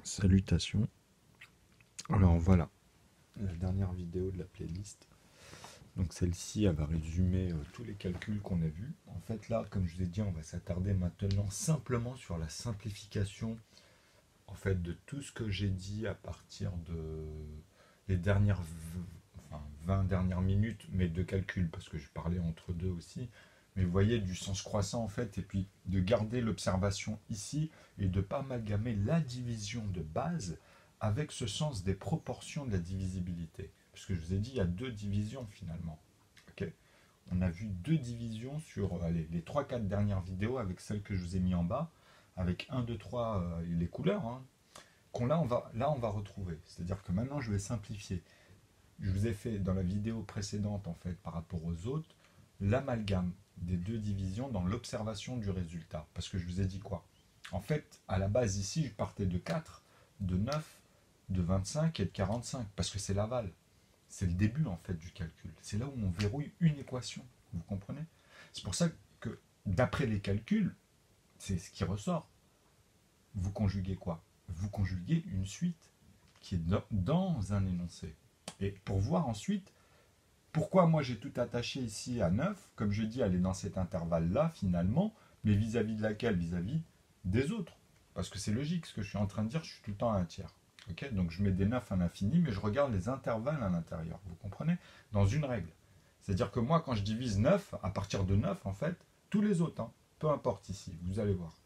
Salutations. Alors voilà, la dernière vidéo de la playlist. Donc celle-ci, elle va résumer tous les calculs qu'on a vus. En fait là, comme je vous ai dit, on va s'attarder maintenant simplement sur la simplification en fait de tout ce que j'ai dit à partir de les dernières 20 dernières minutes, mais de calcul, parce que je parlais entre deux aussi. Mais vous voyez, du sens croissant en fait, et puis de garder l'observation ici et de ne pas amalgamer la division de base avec ce sens des proportions de la divisibilité. Parce que je vous ai dit, il y a deux divisions finalement. Ok. On a vu deux divisions sur les 3-4 dernières vidéos avec celles que je vous ai mis en bas, avec 1, 2, 3, les couleurs, hein, qu'on là on va retrouver. C'est-à-dire que maintenant je vais simplifier. Je vous ai fait dans la vidéo précédente en fait par rapport aux autres l'amalgame des deux divisions dans l'observation du résultat. Parce que je vous ai dit quoi? En fait, à la base ici, je partais de 4, de 9, de 25 et de 45, parce que c'est l'aval. C'est le début en fait du calcul. C'est là où on verrouille une équation. Vous comprenez? C'est pour ça que d'après les calculs, c'est ce qui ressort. Vous conjuguez quoi? Vous conjuguez une suite qui est dans un énoncé. Et pour voir ensuite pourquoi moi j'ai tout attaché ici à 9, comme je dis, elle est dans cet intervalle-là finalement, mais vis-à-vis de laquelle? Vis-à-vis des autres. Parce que c'est logique, ce que je suis en train de dire, je suis tout le temps à un tiers. Okay, donc je mets des 9 à l'infini, mais je regarde les intervalles à l'intérieur. Vous comprenez? Dans une règle. C'est-à-dire que moi, quand je divise 9, à partir de 9, en fait, tous les autres, hein, peu importe ici, vous allez voir.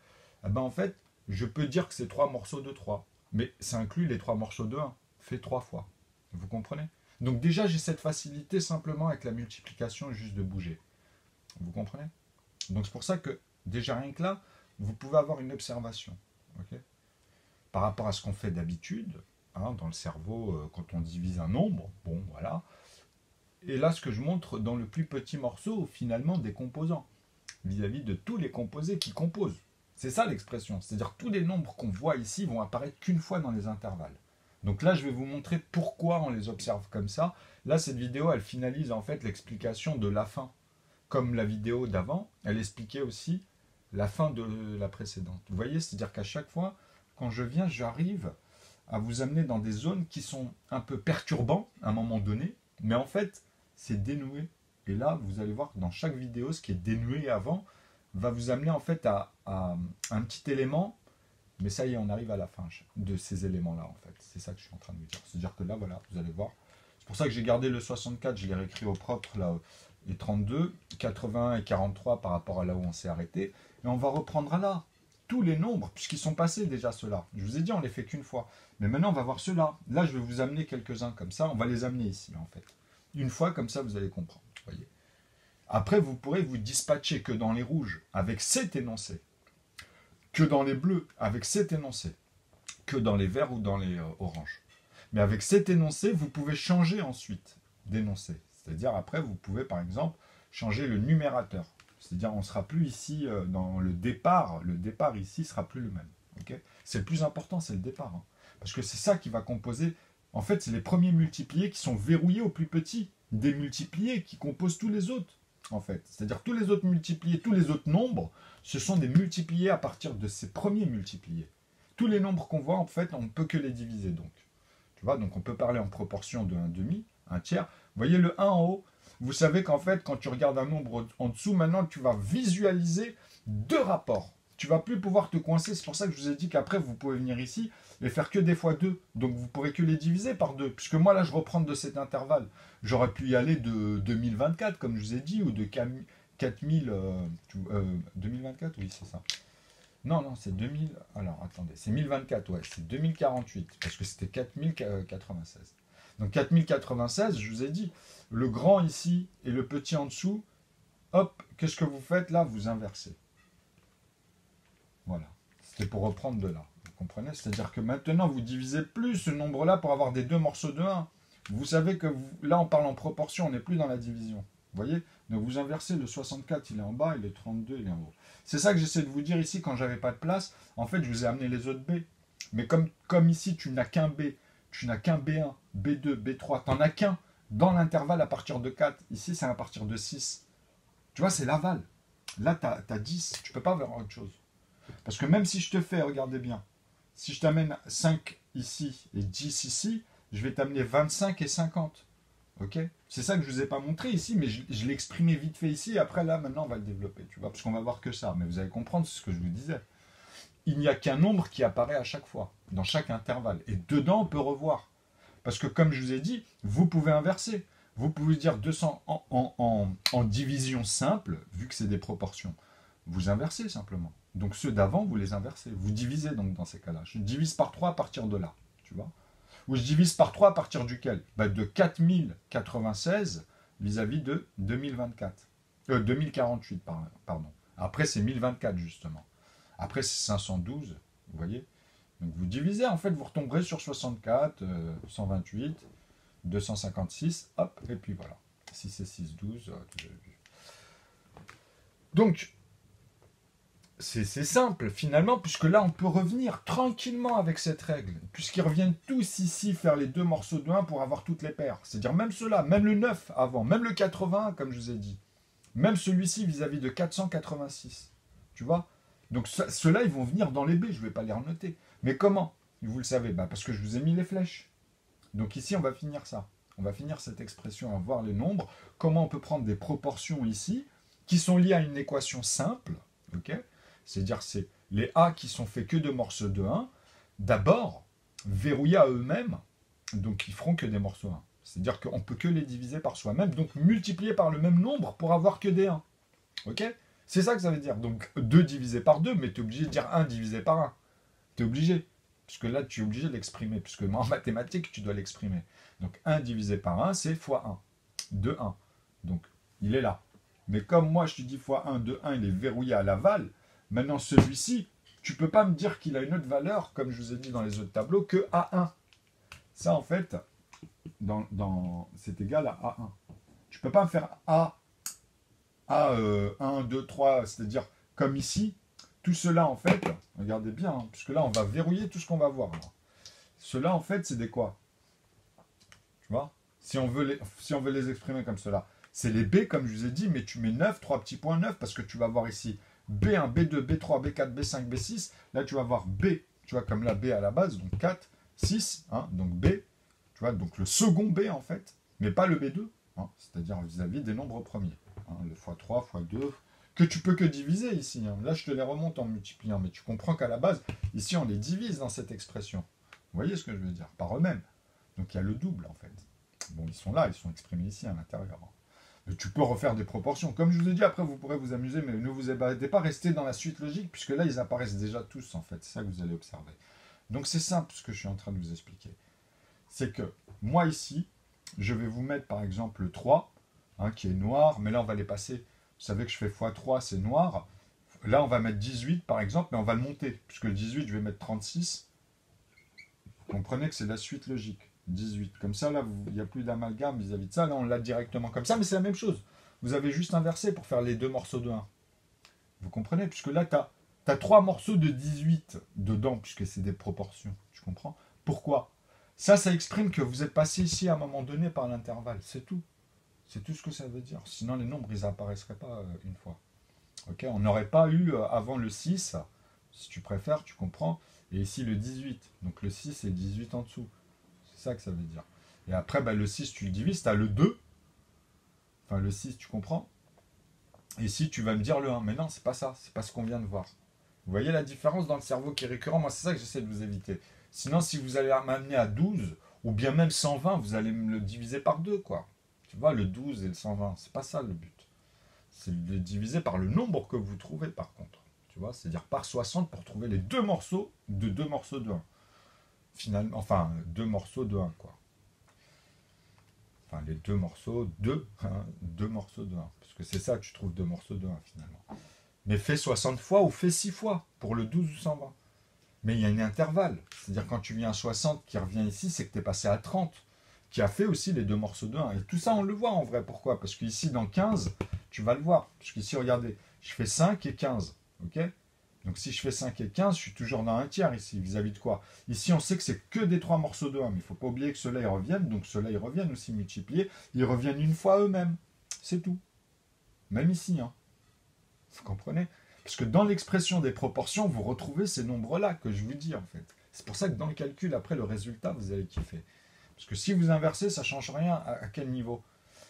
Eh ben, en fait, je peux dire que c'est 3 morceaux de 3, mais ça inclut les 3 morceaux de 1, fait 3 fois. Vous comprenez? Donc déjà, j'ai cette facilité simplement avec la multiplication juste de bouger. Vous comprenez? Donc c'est pour ça que déjà rien que là, vous pouvez avoir une observation. Okay, par rapport à ce qu'on fait d'habitude, hein, dans le cerveau, quand on divise un nombre, bon voilà. Et là, ce que je montre dans le plus petit morceau, finalement, des composants, vis-à-vis de tous les composés qui composent. C'est ça l'expression. C'est-à-dire tous les nombres qu'on voit ici vont apparaître qu'une fois dans les intervalles. Donc là, je vais vous montrer pourquoi on les observe comme ça. Là, cette vidéo, elle finalise en fait l'explication de la fin. Comme la vidéo d'avant, elle expliquait aussi la fin de la précédente. Vous voyez, c'est-à-dire qu'à chaque fois, quand je viens, j'arrive à vous amener dans des zones qui sont un peu perturbantes à un moment donné, mais en fait, c'est dénoué. Et là, vous allez voir que dans chaque vidéo, ce qui est dénoué avant va vous amener en fait à un petit élément, mais ça y est, on arrive à la fin de ces éléments-là en fait. C'est ça que je suis en train de vous dire. C'est-à-dire que là, voilà, vous allez voir. C'est pour ça que j'ai gardé le 64, je l'ai réécrit au propre, là, les 32, 80 et 43 par rapport à là où on s'est arrêté. Et on va reprendre là tous les nombres, puisqu'ils sont passés déjà ceux-là. Je vous ai dit, on les fait qu'une fois. Mais maintenant, on va voir ceux-là. Là, je vais vous amener quelques-uns comme ça. On va les amener ici, en fait. Une fois, comme ça, vous allez comprendre. Voyez. Après, vous pourrez vous dispatcher que dans les rouges, avec cet énoncé, que dans les bleus, avec cet énoncé, que dans les verts ou dans les oranges. Mais avec cet énoncé, vous pouvez changer ensuite d'énoncé. C'est-à-dire, après, vous pouvez, par exemple, changer le numérateur. C'est-à-dire, on ne sera plus ici dans le départ. Le départ ici ne sera plus le même. Okay, c'est le plus important, c'est le départ. Hein. Parce que c'est ça qui va composer. En fait, c'est les premiers multipliés qui sont verrouillés au plus petit. Des multipliés qui composent tous les autres. En fait, c'est-à-dire tous les autres multipliés, tous les autres nombres, ce sont des multipliés à partir de ces premiers multipliés. Tous les nombres qu'on voit, en fait, on ne peut que les diviser donc. Tu vois, donc on peut parler en proportion de 1 demi, un tiers. Vous voyez le 1 en haut, vous savez qu'en fait, quand tu regardes un nombre en dessous, maintenant, tu vas visualiser deux rapports. Tu vas plus pouvoir te coincer. C'est pour ça que je vous ai dit qu'après, vous pouvez venir ici et faire que des fois 2. Donc, vous pourrez que les diviser par 2. Puisque moi, là, je reprends de cet intervalle. J'aurais pu y aller de 2024, comme je vous ai dit, ou de 4000... 2024, oui, c'est ça. Non, non, c'est 2000... Alors, attendez, c'est 1024, ouais, c'est 2048, parce que c'était 4096. Donc 4096, je vous ai dit, le grand ici et le petit en dessous, hop, qu'est-ce que vous faites là? Vous inversez. Voilà, c'était pour reprendre de là, vous comprenez? C'est-à-dire que maintenant, vous divisez plus ce nombre-là pour avoir des deux morceaux de 1. Vous savez que là, on parle en proportion, on n'est plus dans la division. Vous voyez? Donc vous inversez, le 64, il est en bas, et le 32, il est en haut. C'est ça que j'essaie de vous dire ici, quand j'avais pas de place. En fait, je vous ai amené les autres B. Mais comme ici, tu n'as qu'un B, tu n'as qu'un B1, B2, B3, tu n'en as qu'un dans l'intervalle à partir de 4. Ici, c'est à partir de 6. Tu vois, c'est l'aval. Là, tu as 10. Tu ne peux pas faire autre chose. Parce que même si je te fais, regardez bien, Si je t'amène 5 ici et 10 ici, je vais t'amener 25 et 50. Ok? C'est ça que je ne vous ai pas montré ici, mais je l'ai exprimé vite fait ici, et après là, maintenant, on va le développer, tu vois, parce qu'on va voir que ça. Mais vous allez comprendre ce que je vous disais. Il n'y a qu'un nombre qui apparaît à chaque fois, dans chaque intervalle. Et dedans, on peut revoir. Parce que comme je vous ai dit, vous pouvez inverser. Vous pouvez dire 200 en division simple, vu que c'est des proportions. Vous inversez simplement. Donc ceux d'avant, vous les inversez. Vous divisez donc dans ces cas-là. Je divise par 3 à partir de là. Tu vois? Ou je divise par 3 à partir duquel? De 4096 vis-à-vis de 2024. 2048, pardon. Après, c'est 1024, justement. Après, c'est 512, vous voyez? Donc vous divisez, en fait, vous retomberez sur 64, 128, 256, hop, et puis voilà. 6 et 6, 12, vous avez vu. Donc, c'est simple, finalement, puisque là, on peut revenir tranquillement avec cette règle, puisqu'ils reviennent tous ici faire les deux morceaux de 1 pour avoir toutes les paires. C'est-à-dire même ceux-là, même le 9 avant, même le 81, comme je vous ai dit. Même celui-ci vis-à-vis de 486. Tu vois? Donc ceux-là, ils vont venir dans les B, je ne vais pas les renoter. Mais comment? Vous le savez, parce que je vous ai mis les flèches. Donc ici, on va finir ça. On va finir cette expression à voir les nombres. Comment on peut prendre des proportions ici, qui sont liées à une équation simple, ok? C'est-à-dire c'est les A qui sont faits que de morceaux de 1, d'abord, verrouillés à eux-mêmes, donc ils feront que des morceaux 1. C'est-à-dire qu'on ne peut que les diviser par soi-même, donc multiplier par le même nombre pour avoir que des 1. Ok? C'est ça que ça veut dire. Donc 2 divisé par 2, mais tu es obligé de dire 1 divisé par 1. Tu es obligé. Puisque là, tu es obligé de l'exprimer. Puisque en mathématiques, tu dois l'exprimer. Donc 1 divisé par 1, c'est fois 1. De 1. Donc, il est là. Mais comme moi, je te dis fois 1, de 1, il est verrouillé à l'aval. Maintenant, celui-ci, tu ne peux pas me dire qu'il a une autre valeur, comme je vous ai dit dans les autres tableaux, que A1. Ça, en fait, c'est égal à A1. Tu ne peux pas me faire A 1, 2, 3, c'est-à-dire comme ici, tout cela en fait, regardez bien, hein, puisque là on va verrouiller tout ce qu'on va voir. Cela en fait c'est des quoi? Tu vois? Si on veut les exprimer comme cela, c'est les B comme je vous ai dit, mais tu mets 9, 3 petits points 9, parce que tu vas voir ici B1, B2, B3, B4, B5, B6, là tu vas voir B, tu vois comme la B à la base, donc 4, 6, hein, donc B, tu vois, donc le second B en fait, mais pas le B2, hein, c'est-à-dire vis-à-vis des nombres premiers. Le x3, x2, que tu peux que diviser ici. Hein. Là, je te les remonte en multipliant, mais tu comprends qu'à la base, ici, on les divise dans cette expression. Vous voyez ce que je veux dire? Par eux-mêmes. Donc, il y a le double, en fait. Bon, ils sont là, ils sont exprimés ici, à l'intérieur. Mais tu peux refaire des proportions. Comme je vous ai dit, après, vous pourrez vous amuser, mais ne vous ébadez pas, restez dans la suite logique, puisque là, ils apparaissent déjà tous, en fait. C'est ça que vous allez observer. Donc, c'est simple, ce que je suis en train de vous expliquer. C'est que, moi, ici, je vais vous mettre, par exemple, le 3, hein, qui est noir, mais là on va les passer. Vous savez que je fais x3, c'est noir. Là on va mettre 18 par exemple, mais on va le monter, puisque le 18 je vais mettre 36. Vous comprenez que c'est la suite logique. 18. Comme ça, là, il n'y a plus d'amalgame vis-à-vis de ça. Là on l'a directement comme ça, mais c'est la même chose. Vous avez juste inversé pour faire les deux morceaux de 1. Vous comprenez? Puisque là, tu as 3 morceaux de 18 dedans, puisque c'est des proportions. Tu comprends? Pourquoi? Ça exprime que vous êtes passé ici à un moment donné par l'intervalle. C'est tout. C'est tout ce que ça veut dire. Sinon, les nombres, ils n'apparaîtraient pas une fois. Ok, on n'aurait pas eu avant le 6, si tu préfères, tu comprends. Et ici, le 18. Donc, le 6 et le 18 en dessous. C'est ça que ça veut dire. Et après, le 6, tu le divises, tu as le 2. Enfin, le 6, tu comprends. Et ici, tu vas me dire le 1. Mais non, c'est pas ça. C'est pas ce qu'on vient de voir. Vous voyez la différence dans le cerveau qui est récurrent? Moi, c'est ça que j'essaie de vous éviter. Sinon, si vous allez m'amener à 12, ou bien même 120, vous allez me le diviser par 2, quoi. Tu vois, le 12 et le 120, c'est pas ça le but. C'est de le diviser par le nombre que vous trouvez, par contre. Tu vois, c'est-à-dire par 60 pour trouver les deux morceaux de 1. Finalement, enfin, 2 morceaux de 1, quoi. Enfin, les 2 morceaux de 2 morceaux de 1. Parce que c'est ça que tu trouves 2 morceaux de 1, finalement. Mais fais 60 fois ou fais 6 fois pour le 12 ou 120. Mais il y a un intervalle. C'est-à-dire quand tu viens à 60 qui revient ici, c'est que tu es passé à 30. Qui a fait aussi les 2 morceaux de 1. Et tout ça, on le voit en vrai. Pourquoi? Parce qu'ici, dans 15, tu vas le voir. Parce qu'ici, regardez, je fais 5 et 15. Ok? Donc si je fais 5 et 15, je suis toujours dans un tiers ici. Vis-à-vis de quoi? Ici, on sait que c'est que des 3 morceaux de 1. Mais il ne faut pas oublier que ceux-là, ils reviennent. Donc ceux-là, ils reviennent aussi multipliés. Ils reviennent une fois eux-mêmes. C'est tout. Même ici. Hein. Vous comprenez? Parce que dans l'expression des proportions, vous retrouvez ces nombres-là que je vous dis en fait. C'est pour ça que dans le calcul, après le résultat, vous allez kiffer. Parce que si vous inversez, ça ne change rien à quel niveau.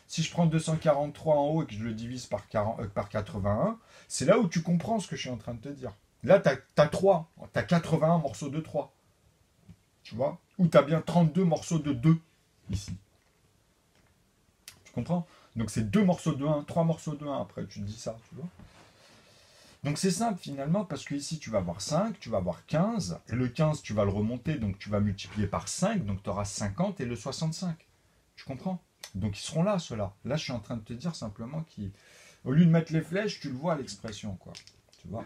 Si je prends 243 en haut et que je le divise par 81, c'est là où tu comprends ce que je suis en train de te dire. Là, tu as 3, tu as 81 morceaux de 3. Tu vois? Ou tu as bien 32 morceaux de 2 ici. Tu comprends? Donc c'est 2 morceaux de 1, 3 morceaux de 1 après, tu te dis ça, tu vois? Donc c'est simple finalement parce que ici tu vas avoir 5, tu vas avoir 15, et le 15 tu vas le remonter, donc tu vas multiplier par 5, donc tu auras 50 et le 65. Tu comprends? Donc ils seront là, ceux-là. Là je suis en train de te dire simplement qu'au lieu de mettre les flèches, tu le vois à l'expression, quoi. Tu vois?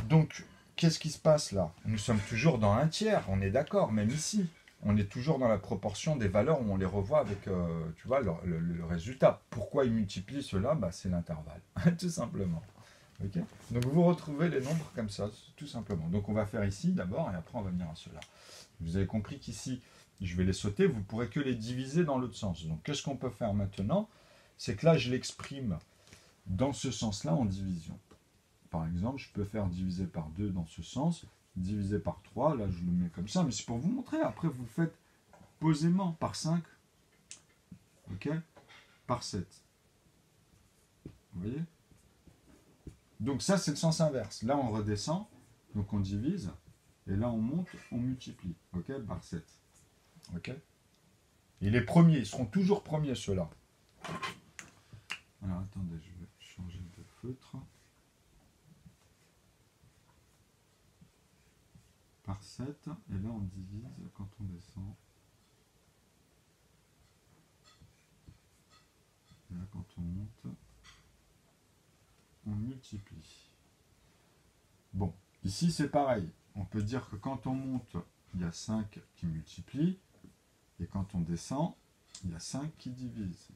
Donc qu'est-ce qui se passe là? Nous sommes toujours dans un tiers, on est d'accord, même ici. On est toujours dans la proportion des valeurs où on les revoit avec, tu vois, le résultat. Pourquoi ils multiplient cela? C'est l'intervalle, tout simplement. Okay, donc vous retrouvez les nombres comme ça, tout simplement. Donc on va faire ici d'abord, et après on va venir à cela. Vous avez compris qu'ici, je vais les sauter, vous ne pourrez que les diviser dans l'autre sens. Donc qu'est-ce qu'on peut faire maintenant? C'est que là, je l'exprime dans ce sens-là en division. Par exemple, je peux faire diviser par 2 dans ce sens, divisé par 3, là je le mets comme ça, mais c'est pour vous montrer, après vous le faites posément, par 5, ok, par 7. Vous voyez? Donc ça c'est le sens inverse, là on redescend, donc on divise, et là on monte, on multiplie, ok, par 7. Ok? Et les premiers, ils seront toujours premiers ceux-là. Alors attendez, je vais changer de feutre. Par 7, et là on divise quand on descend. Et là quand on monte, on multiplie. Bon, ici c'est pareil. On peut dire que quand on monte, il y a 5 qui multiplient, et quand on descend, il y a 5 qui divisent.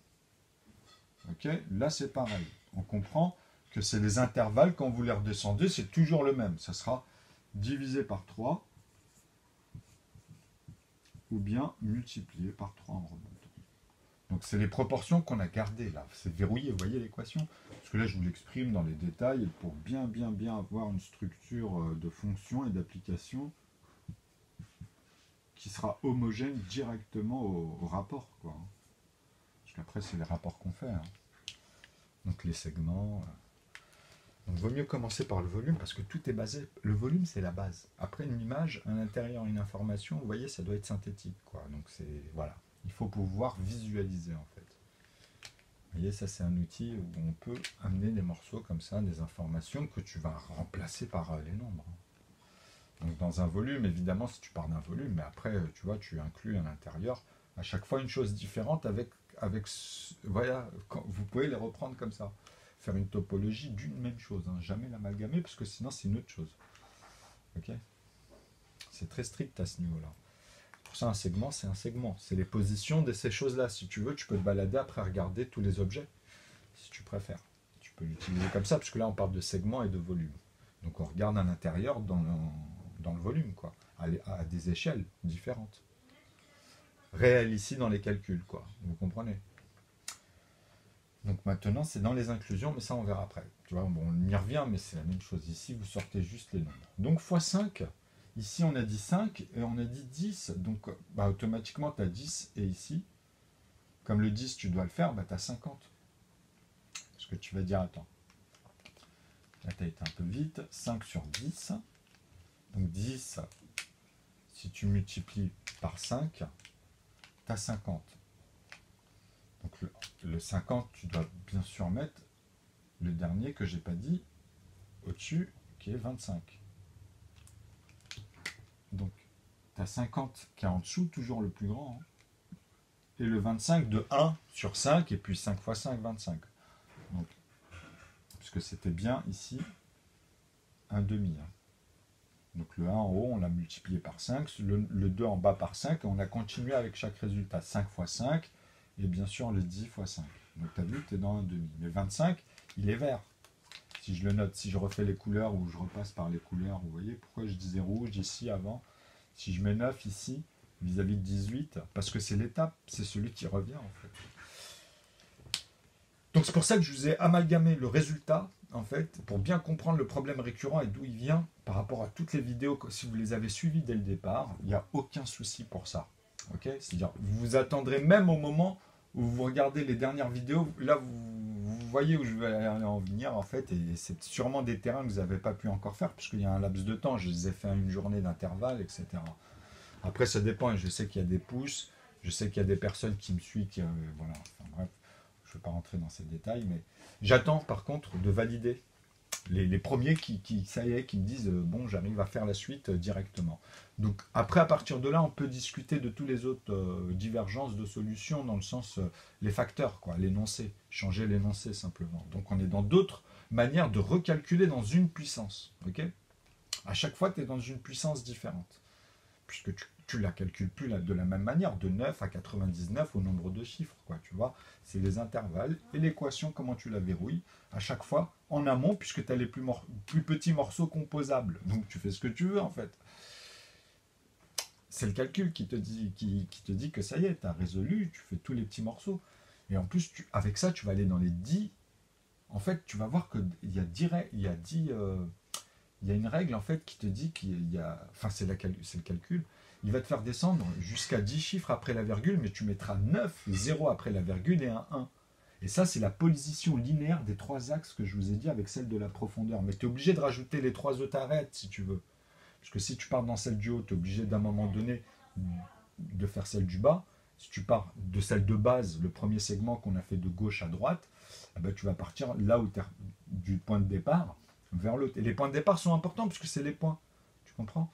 Ok? Là c'est pareil. On comprend que c'est les intervalles, quand vous les redescendez, c'est toujours le même. Ça sera divisé par 3, ou bien multiplié par 3 en remontant. Donc c'est les proportions qu'on a gardées là. C'est verrouillé, vous voyez l'équation? Parce que là je vous l'exprime dans les détails pour bien avoir une structure de fonction et d'application qui sera homogène directement au rapport, quoi. Parce qu'après c'est les rapports qu'on fait. Hein. Donc les segments. Donc vaut mieux commencer par le volume parce que tout est basé. Le volume c'est la base. Après une image, à l'intérieur une information, vous voyez, ça doit être synthétique, quoi. Donc c'est voilà. Il faut pouvoir visualiser en fait. Vous voyez, ça c'est un outil où on peut amener des morceaux comme ça, des informations que tu vas remplacer par les nombres. Donc dans un volume, évidemment, si tu pars d'un volume, mais après, tu vois, tu inclus à l'intérieur à chaque fois une chose différente avec voilà, vous pouvez les reprendre comme ça. Faire une topologie d'une même chose, hein, jamais l'amalgamer, parce que sinon c'est une autre chose. Ok? C'est très strict à ce niveau-là. Pour ça, un segment, c'est un segment. C'est les positions de ces choses-là. Si tu veux, tu peux te balader après regarder tous les objets, si tu préfères. Tu peux l'utiliser comme ça, parce que là, on parle de segment et de volume. Donc, on regarde à l'intérieur dans le volume, quoi, à des échelles différentes. Réel ici dans les calculs, quoi. Vous comprenez? Donc maintenant, c'est dans les inclusions, mais ça, on verra après. Tu vois, bon, on y revient, mais c'est la même chose. Ici, vous sortez juste les nombres. Donc, x5. Ici, on a dit 5 et on a dit 10. Donc, automatiquement, tu as 10. Et ici, comme le 10, tu dois le faire, tu as 50. Parce que tu vas dire, attends. Là, tu as été un peu vite. 5 sur 10. Donc, 10, si tu multiplies par 5, tu as 50. Donc, le 50, tu dois bien sûr mettre le dernier que j'ai pas dit au-dessus, qui est 25. Donc, tu as 50 qui est en dessous, toujours le plus grand. Hein. Et le 25 de 1 sur 5, et puis 5 fois 5, 25. Donc, puisque c'était bien ici un demi. Hein. Donc le 1 en haut, on l'a multiplié par 5, le 2 en bas par 5, et on a continué avec chaque résultat. 5 fois 5, et bien sûr le 10 fois 5. Donc tu as vu, tu es dans un demi. Mais 25, il est vert. Si je le note, si je refais les couleurs, ou je repasse par les couleurs, vous voyez pourquoi je disais rouge ici avant. Si je mets 9 ici, vis-à-vis de 18, parce que c'est l'étape, c'est celui qui revient en fait. Donc c'est pour ça que je vous ai amalgamé le résultat, en fait, pour bien comprendre le problème récurrent et d'où il vient par rapport à toutes les vidéos. Si vous les avez suivies dès le départ, il n'y a aucun souci pour ça. Ok, c'est-à-dire, vous vous attendrez même au moment où vous regardez les dernières vidéos, là vous voyez où je vais en venir en fait, et c'est sûrement des terrains que vous n'avez pas pu encore faire, puisqu'il y a un laps de temps, je les ai fait à une journée d'intervalle, etc. Après ça dépend, et je sais qu'il y a des pouces, je sais qu'il y a des personnes qui me suivent, qui, voilà, enfin bref, je ne vais pas rentrer dans ces détails, mais j'attends par contre de valider les premiers ça y est, qui me disent bon, j'arrive à faire la suite directement. Donc après, à partir de là, on peut discuter de tous les autres divergences de solutions, dans le sens, les facteurs, quoi, l'énoncé, changer l'énoncé simplement. Donc on est dans d'autres manières de recalculer dans une puissance. Ok, à chaque fois, tu es dans une puissance différente, puisque tu la calcules plus de la même manière, de 9 à 99 au nombre de chiffres, quoi, tu vois. C'est les intervalles et l'équation, comment tu la verrouilles, à chaque fois en amont, puisque tu as les plus petits morceaux composables. Donc tu fais ce que tu veux, en fait. C'est le calcul qui te dit que ça y est, tu as résolu, tu fais tous les petits morceaux. Et en plus, avec ça, tu vas aller dans les 10. En fait, tu vas voir qu'il y a 10, il y a une règle, en fait, qui te dit qu'il y a... Enfin, c'est le calcul. Il va te faire descendre jusqu'à 10 chiffres après la virgule, mais tu mettras 9, 0 après la virgule et un 1. Et ça, c'est la position linéaire des 3 axes que je vous ai dit avec celle de la profondeur. Mais tu es obligé de rajouter les 3 autres arêtes, si tu veux. Parce que si tu pars dans celle du haut, tu es obligé d'un moment donné de faire celle du bas. Si tu pars de celle de base, le premier segment qu'on a fait de gauche à droite, eh ben, tu vas partir là où tu es du point de départ vers l'autre. Et les points de départ sont importants, puisque c'est les points, tu comprends,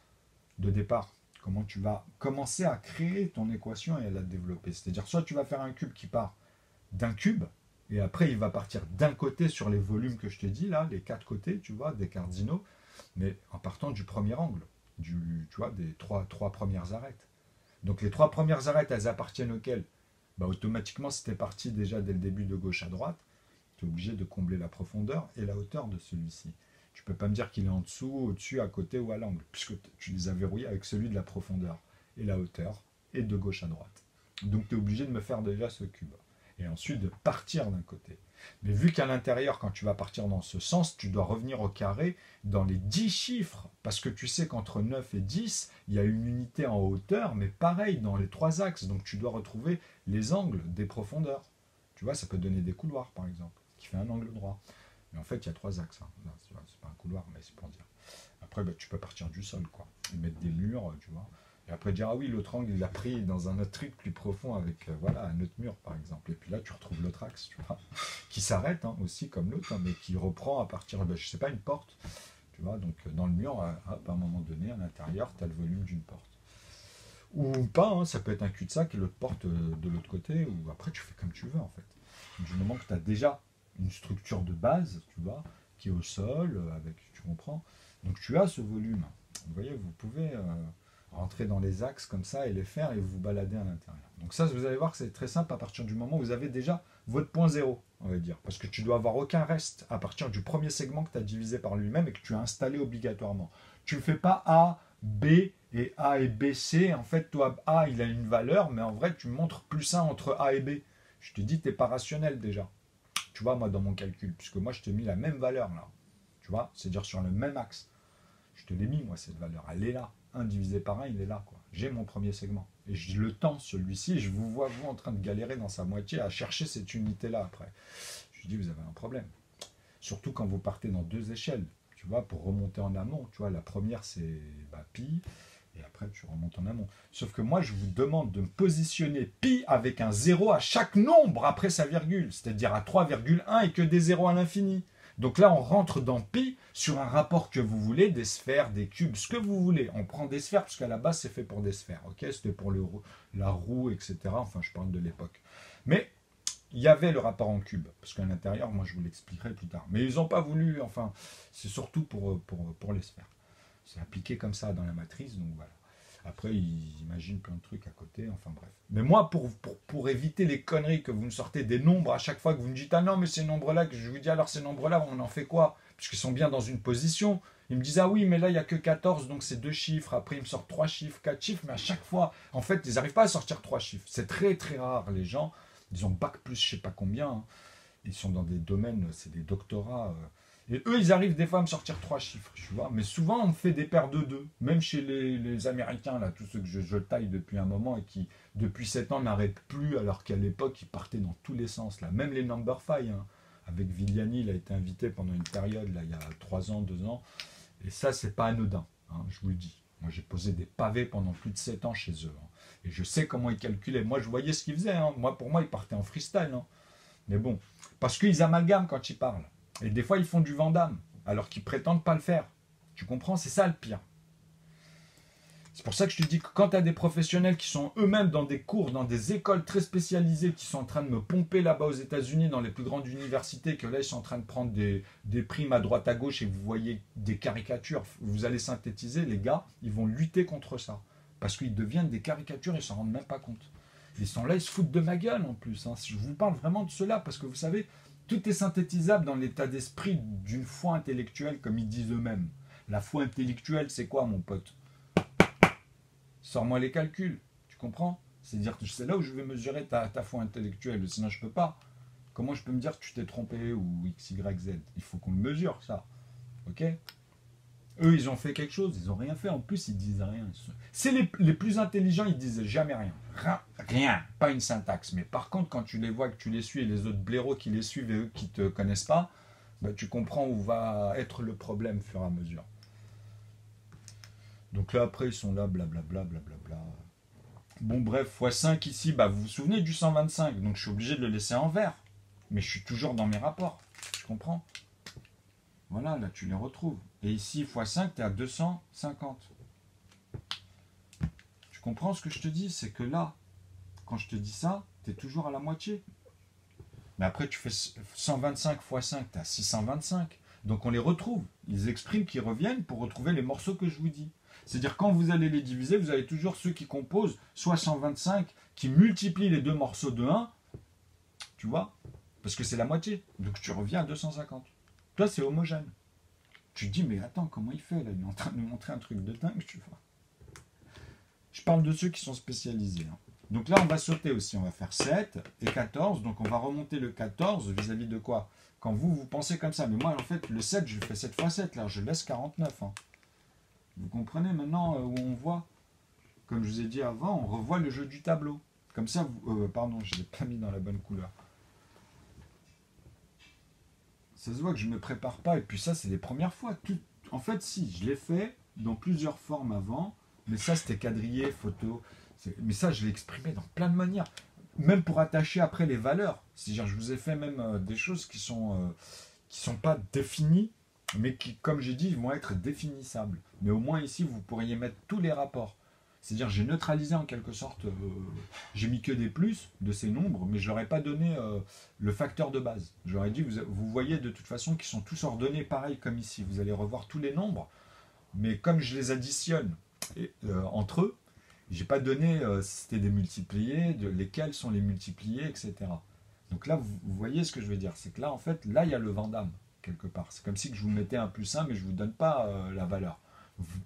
de départ. Comment tu vas commencer à créer ton équation et à la développer. C'est-à-dire, soit tu vas faire un cube qui part d'un cube, et après il va partir d'un côté sur les volumes que je te dis là, les 4 côtés, tu vois, des cardinaux, mais en partant du premier angle, tu vois, des trois premières arêtes. Donc les 3 premières arêtes, elles appartiennent auxquelles? Bah, automatiquement, si tu es parti déjà dès le début de gauche à droite, tu es obligé de combler la profondeur et la hauteur de celui-ci. Tu ne peux pas me dire qu'il est en dessous, au-dessus, à côté ou à l'angle, puisque tu les as verrouillés avec celui de la profondeur et la hauteur, et de gauche à droite. Donc tu es obligé de me faire déjà ce cube. Et ensuite de partir d'un côté. Mais vu qu'à l'intérieur, quand tu vas partir dans ce sens, tu dois revenir au carré dans les 10 chiffres, parce que tu sais qu'entre 9 et 10, il y a une unité en hauteur, mais pareil dans les 3 axes, donc tu dois retrouver les angles des profondeurs. Tu vois, ça peut donner des couloirs, par exemple, qui fait un angle droit. Mais en fait, il y a 3 axes. Hein. C'est pas un couloir, mais c'est pour dire. Après, bah, tu peux partir du sol, quoi, et mettre des murs, tu vois. Et après dire, ah oui, l'autre angle, il l'a pris dans un autre truc plus profond avec, voilà, un autre mur, par exemple. Et puis là, tu retrouves l'autre axe, tu vois, qui s'arrête, hein, aussi comme l'autre, hein, mais qui reprend à partir, je sais pas, une porte, tu vois. Donc, dans le mur, hop, à un moment donné, à l'intérieur, tu as le volume d'une porte. Ou pas, hein, ça peut être un cul-de-sac et l'autre porte de l'autre côté, ou après, tu fais comme tu veux, en fait. Du moment que tu as déjà une structure de base, tu vois, qui est au sol, avec, tu comprends. Donc, tu as ce volume. Vous voyez, vous pouvez... rentrer dans les axes comme ça et les faire et vous balader à l'intérieur. Donc ça, vous allez voir que c'est très simple à partir du moment où vous avez déjà votre point zéro, on va dire. Parce que tu dois avoir aucun reste à partir du premier segment que tu as divisé par lui-même et que tu as installé obligatoirement. Tu ne fais pas A, B et A et B, C. En fait, toi, A, il a une valeur, mais en vrai, tu montres plus 1 entre A et B. Je te dis, tu n'es pas rationnel déjà. Tu vois, moi, dans mon calcul, puisque moi, je t'ai mis la même valeur là. Tu vois, c'est-à-dire sur le même axe. Je te l'ai mis, moi, cette valeur. Elle est là. 1 divisé par 1, il est là, quoi. J'ai mon premier segment. Et je le tends, celui-ci, et je vous vois, vous, en train de galérer dans sa moitié à chercher cette unité-là, après. Je dis, vous avez un problème. Surtout quand vous partez dans 2 échelles, tu vois, pour remonter en amont. Tu vois, la première, c'est pi, et après, tu remontes en amont. Sauf que moi, je vous demande de me positionner pi avec un 0 à chaque nombre après sa virgule, c'est-à-dire à 3,1 et que des zéros à l'infini. Donc là, on rentre dans pi sur un rapport que vous voulez, des sphères, des cubes, ce que vous voulez. On prend des sphères, parce qu'à la base, c'est fait pour des sphères. Ok, c'était pour la roue, etc. Enfin, je parle de l'époque. Mais il y avait le rapport en cube, parce qu'à l'intérieur, moi, je vous l'expliquerai plus tard. Mais ils n'ont pas voulu, enfin, c'est surtout pour les sphères. C'est appliqué comme ça dans la matrice, donc voilà. Après, ils imaginent plein de trucs à côté, enfin bref. Mais moi, pour éviter les conneries que vous me sortez des nombres à chaque fois que vous me dites « Ah non, mais ces nombres-là, que je vous dis alors ces nombres-là, on en fait quoi ?» Puisqu'ils sont bien dans une position. Ils me disent « Ah oui, mais là, il n'y a que 14, donc c'est 2 chiffres. » Après, ils me sortent 3 chiffres, 4 chiffres, mais à chaque fois, en fait, ils n'arrivent pas à sortir 3 chiffres. C'est très, très rare, les gens. Ils ont bac plus je sais pas combien. Hein. Ils sont dans des domaines, c'est des doctorats. Et eux, ils arrivent des fois à me sortir 3 chiffres, tu vois. Mais souvent, on fait des paires de 2. Même chez les Américains, là, tous ceux que je taille depuis un moment et qui, depuis 7 ans, n'arrêtent plus, alors qu'à l'époque, ils partaient dans tous les sens, là. Même les number 5, hein. Avec Viliani, il a été invité pendant une période, là, il y a 3 ans, 2 ans. Et ça, c'est pas anodin, hein, je vous le dis. Moi, j'ai posé des pavés pendant plus de 7 ans chez eux, hein. Et je sais comment ils calculaient. Moi, je voyais ce qu'ils faisaient, hein. Moi, pour moi, ils partaient en freestyle, hein. Mais bon, parce qu'ils amalgament quand ils parlent. Et des fois, ils font du Vandame, alors qu'ils prétendent pas le faire. Tu comprends? C'est ça le pire. C'est pour ça que je te dis que quand tu as des professionnels qui sont eux-mêmes dans des cours, dans des écoles très spécialisées, qui sont en train de me pomper là-bas aux États-Unis, dans les plus grandes universités, que là, ils sont en train de prendre des primes à droite à gauche et vous voyez des caricatures, vous allez synthétiser, les gars, ils vont lutter contre ça. Parce qu'ils deviennent des caricatures, ils s'en rendent même pas compte. Ils sont là, ils se foutent de ma gueule en plus, hein. Je vous parle vraiment de cela, parce que vous savez, tout est synthétisable dans l'état d'esprit d'une foi intellectuelle, comme ils disent eux-mêmes. La foi intellectuelle, c'est quoi, mon pote? Sors-moi les calculs, tu comprends? C'est-à-dire que c'est là où je vais mesurer ta foi intellectuelle, sinon je peux pas. Comment je peux me dire que tu t'es trompé ou X, Y, Z? Il faut qu'on le mesure, ça. Ok? Eux, ils ont fait quelque chose, ils n'ont rien fait. En plus, ils disent rien. C'est les plus intelligents, ils disent jamais rien. Rien, pas une syntaxe. Mais par contre, quand tu les vois, que tu les suis, et les autres blaireaux qui les suivent et eux qui ne te connaissent pas, bah, tu comprends où va être le problème au fur et à mesure. Donc là, après, ils sont là, blablabla, blablabla. Bon, bref, x5 ici, bah, vous vous souvenez du 125, donc je suis obligé de le laisser en vert. Mais je suis toujours dans mes rapports, tu comprends? Voilà, là, tu les retrouves. Et ici, x5, tu es à 250. Tu comprends ce que je te dis? C'est que là, quand je te dis ça, tu es toujours à la moitié. Mais après, tu fais 125 x 5, tu es à 625. Donc on les retrouve. Ils expriment qu'ils reviennent pour retrouver les morceaux que je vous dis. C'est-à-dire quand vous allez les diviser, vous avez toujours ceux qui composent soit 125, qui multiplient les deux morceaux de 1, tu vois, parce que c'est la moitié. Donc tu reviens à 250. Toi, c'est homogène. Tu te dis, mais attends, comment il fait là? Il est en train de nous montrer un truc de dingue, tu vois. Je parle de ceux qui sont spécialisés, hein. Donc là, on va sauter aussi. On va faire 7 et 14. Donc on va remonter le 14 vis-à-vis de quoi? Quand vous pensez comme ça. Mais moi, en fait, le 7, je fais 7 x 7. Là, je laisse 49. Hein. Vous comprenez maintenant où on voit? Comme je vous ai dit avant, on revoit le jeu du tableau. Comme ça, pardon, je ne l'ai pas mis dans la bonne couleur. Ça se voit que je ne me prépare pas. Et puis ça, c'est les premières fois. En fait, si, je l'ai fait dans plusieurs formes avant. Mais ça, c'était quadrillé, photo. Mais ça, je l'ai exprimé dans plein de manières. Même pour attacher après les valeurs. C'est-à-dire, je vous ai fait même des choses qui sont pas définies, mais qui, comme j'ai dit, vont être définissables. Mais au moins ici, vous pourriez mettre tous les rapports. C'est-à-dire, j'ai neutralisé en quelque sorte, j'ai mis que des plus de ces nombres, mais je leur ai pas donné le facteur de base. J'aurais dit, vous voyez de toute façon qu'ils sont tous ordonnés pareil comme ici. Vous allez revoir tous les nombres, mais comme je les additionne entre eux, j'ai pas donné si c'était des multipliés, lesquels sont les multipliés, etc. Donc là, vous voyez ce que je veux dire. C'est que là, en fait, là, il y a le Vandame, quelque part. C'est comme si je vous mettais un plus 1, mais je vous donne pas la valeur.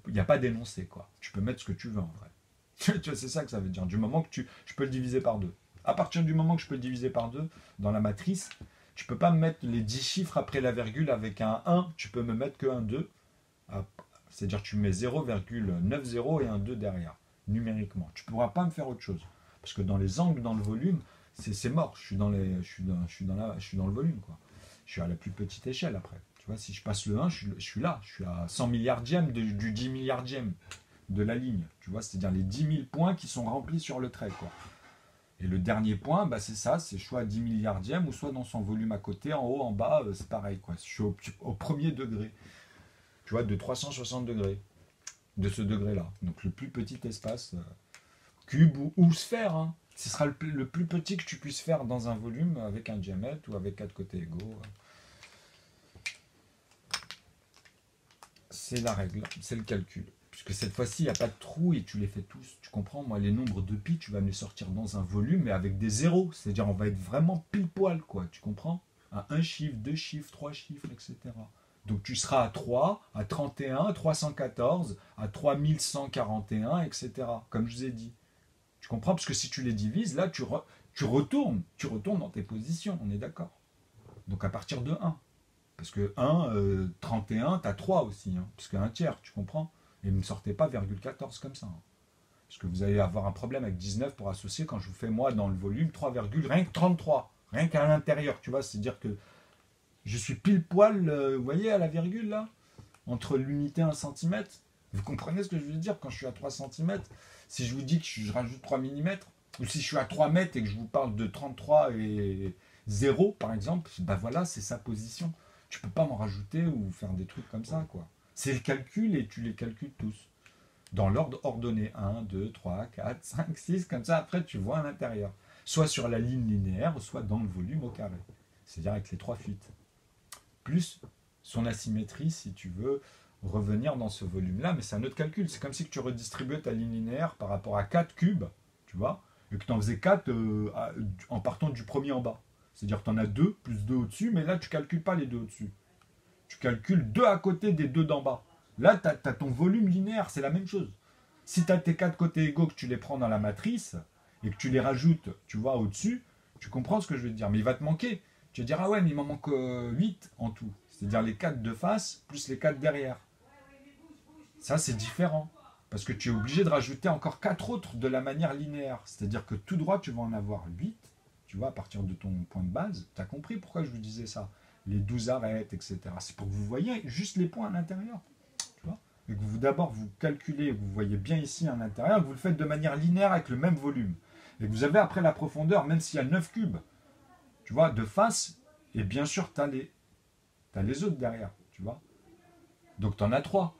Il n'y a pas d'énoncé, quoi. Tu peux mettre ce que tu veux, en vrai. Tu vois, c'est ça que ça veut dire. Du moment que je peux le diviser par 2. À partir du moment que je peux le diviser par 2, dans la matrice, tu peux pas me mettre les 10 chiffres après la virgule avec un 1. Tu peux me mettre que un 2. C'est-à-dire que tu mets 0,90 et un 2 derrière, numériquement. Tu ne pourras pas me faire autre chose. Parce que dans les angles, dans le volume, c'est mort. Je suis dans le volume, quoi. Je suis à la plus petite échelle après. Tu vois, si je passe le 1, je suis là. Je suis à 100 milliardième du 10 milliardième de la ligne. Tu vois, c'est-à-dire les 10 000 points qui sont remplis sur le trait, quoi. Et le dernier point, bah, c'est ça, c'est soit à 10 milliardième ou soit dans son volume à côté, en haut, en bas, c'est pareil, quoi. Je suis au premier degré. Tu vois, de 360 degrés, de ce degré-là. Donc le plus petit espace, cube ou sphère, hein. Ce sera le plus petit que tu puisses faire dans un volume avec un diamètre ou avec 4 côtés égaux. C'est la règle, c'est le calcul. Puisque cette fois-ci, il n'y a pas de trou et tu les fais tous. Tu comprends? Moi, les nombres de pi, tu vas me les sortir dans un volume, mais avec des zéros. C'est-à-dire, on va être vraiment pile poil, quoi. Tu comprends? À un chiffre, 2 chiffres, 3 chiffres, etc. Donc tu seras à 3, à 31, à 314, à 3141, etc. Comme je vous ai dit. Tu comprends? Parce que si tu les divises, là, tu retournes dans tes positions. On est d'accord? Donc à partir de 1. Parce que 1, 31, tu as 3 aussi. Hein, parce qu'un tiers, tu comprends? Et ne me sortez pas 0,14 comme ça. Hein. Parce que vous allez avoir un problème avec 19 pour associer quand je vous fais moi dans le volume 3, rien que 33. Rien qu'à l'intérieur, tu vois. C'est-à-dire que je suis pile poil, vous voyez, à la virgule là, entre l'unité et 1 cm. Vous comprenez ce que je veux dire quand je suis à 3 cm? Si je vous dis que je rajoute 3 mm, ou si je suis à 3 mètres et que je vous parle de 33 et 0 par exemple, ben voilà, c'est sa position. Tu peux pas m'en rajouter ou faire des trucs comme ça, quoi. C'est le calcul et tu les calcules tous. Dans l'ordre ordonné. 1, 2, 3, 4, 5, 6, comme ça, après tu vois à l'intérieur. Soit sur la ligne linéaire, soit dans le volume au carré. C'est-à-dire avec les 3 fuites. Plus son asymétrie, si tu veux revenir dans ce volume-là, mais c'est un autre calcul. C'est comme si tu redistribuais ta ligne linéaire par rapport à 4 cubes, tu vois, et que tu en faisais 4 en partant du premier en bas. C'est-à-dire que tu en as 2 plus 2 au-dessus, mais là, tu ne calcules pas les 2 au-dessus. Tu calcules 2 à côté des 2 d'en bas. Là, tu as ton volume linéaire, c'est la même chose. Si tu as tes 4 côtés égaux, que tu les prends dans la matrice, et que tu les rajoutes, tu vois, au-dessus, tu comprends ce que je veux te dire. Mais il va te manquer. Tu vas dire, ah ouais, mais il m'en manque 8 en tout. C'est-à-dire les 4 de face, plus les 4 derrière. Ça, c'est différent. Parce que tu es obligé de rajouter encore 4 autres de la manière linéaire. C'est-à-dire que tout droit, tu vas en avoir 8, tu vois, à partir de ton point de base. Tu as compris pourquoi je vous disais ça? Les 12 arêtes, etc. C'est pour que vous voyez juste les points à l'intérieur. Tu vois, et que vous d'abord vous calculez, vous voyez bien ici à l'intérieur, que vous le faites de manière linéaire avec le même volume. Et que vous avez après la profondeur, même s'il y a 9 cubes, tu vois, de face, et bien sûr, tu as les autres derrière, tu vois. Donc tu en as 3.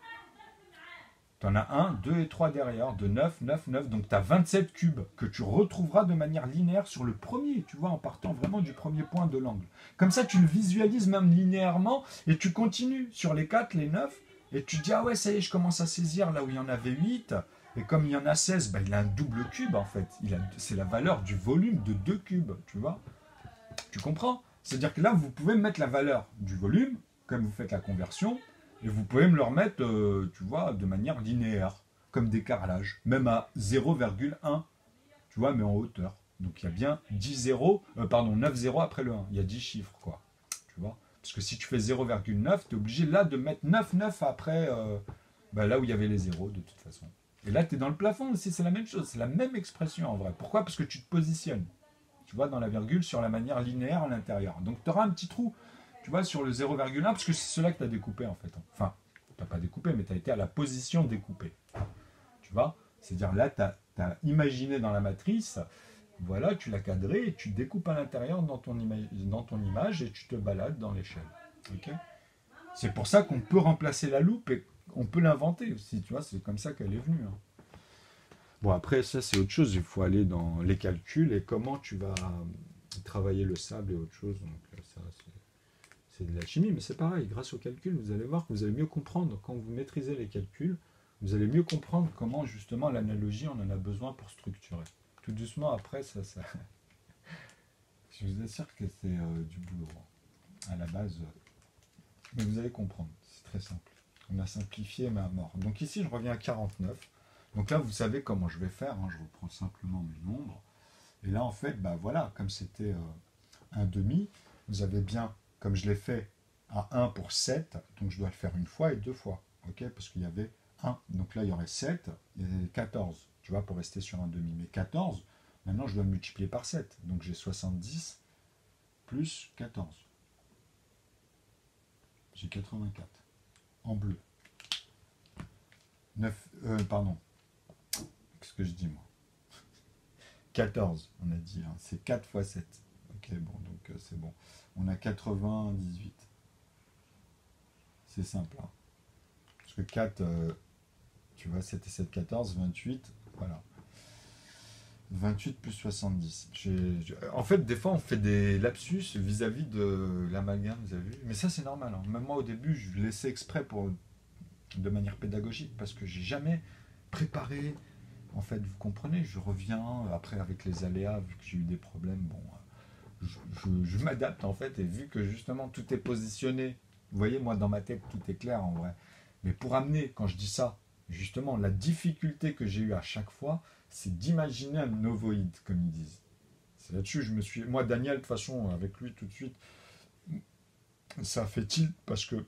Tu en as 1, 2 et 3 derrière, de 9, 9, 9. Donc tu as 27 cubes que tu retrouveras de manière linéaire sur le premier, tu vois, en partant vraiment du premier point de l'angle. Comme ça, tu le visualises même linéairement et tu continues sur les 4, les 9, et tu te dis, ah ouais, ça y est, je commence à saisir là où il y en avait 8. Et comme il y en a 16, bah, il a un double cube en fait. C'est la valeur du volume de 2 cubes, tu vois. Tu comprends? C'est-à-dire que là, vous pouvez mettre la valeur du volume, comme vous faites la conversion, et vous pouvez me le remettre, tu vois, de manière linéaire, comme des carrelages, même à 0,1, tu vois, mais en hauteur. Donc il y a bien 9 zéros après le 1. Il y a 10 chiffres, quoi. Tu vois? Parce que si tu fais 0,9, tu es obligé là de mettre 9, 9 après, là où il y avait les zéros, de toute façon. Et là, tu es dans le plafond aussi, c'est la même chose, c'est la même expression en vrai. Pourquoi? Parce que tu te positionnes, tu vois, dans la virgule sur la manière linéaire à l'intérieur. Donc tu auras un petit trou, tu vois, sur le 0,1, parce que c'est cela que tu as découpé en fait. Enfin, tu n'as pas découpé, mais tu as été à la position découpée. Tu vois? C'est-à-dire là, tu as imaginé dans la matrice, voilà, tu l'as cadré, et tu découpes à l'intérieur dans ton image et tu te balades dans l'échelle. Okay, c'est pour ça qu'on peut remplacer la loupe et on peut l'inventer aussi, tu vois, c'est comme ça qu'elle est venue. Hein. Bon, après, ça, c'est autre chose. Il faut aller dans les calculs et comment tu vas travailler le sable et autre chose. Donc, ça, c'est de la chimie, mais c'est pareil. Grâce aux calculs, vous allez voir que vous allez mieux comprendre. Quand vous maîtrisez les calculs, vous allez mieux comprendre comment, justement, l'analogie, on en a besoin pour structurer. Tout doucement, après, ça je vous assure que c'est du boulot. À la base, mais vous allez comprendre. C'est très simple. On a simplifié, mais à mort. Donc ici, je reviens à 49. Donc là, vous savez comment je vais faire. Hein. Je reprends simplement mes nombres. Et là, en fait, bah voilà, comme c'était un demi, vous avez bien, comme je l'ai fait à 1 pour 7, donc je dois le faire une fois et 2 fois. Ok, parce qu'il y avait 1. Donc là, il y aurait 7, il y avait 14, tu vois, pour rester sur un demi. Mais 14, maintenant, je dois multiplier par 7. Donc j'ai 70 plus 14. J'ai 84. En bleu. 9, pardon. Qu'est-ce que je dis, moi? 14, on a dit. Hein. C'est 4 fois 7. Ok, bon, donc c'est bon. On a 98. C'est simple. Hein. Parce que 4, tu vois, 7 et 7, 14, 28. Voilà. 28 plus 70. En fait, des fois, on fait des lapsus vis-à-vis de l'amalgame, vous avez vu. Mais ça, c'est normal. Hein. Même moi, au début, je laissais exprès de manière pédagogique parce que j'ai jamais préparé. En fait, vous comprenez, je reviens après avec les aléas, vu que j'ai eu des problèmes. Bon, je m'adapte en fait, et vu que justement tout est positionné, vous voyez, moi dans ma tête, tout est clair en vrai. Mais pour amener, quand je dis ça, justement, la difficulté que j'ai eue à chaque fois, c'est d'imaginer un ovoïde, comme ils disent. C'est là-dessus, moi, Daniel, de toute façon, avec lui, tout de suite, ça fait tilt parce que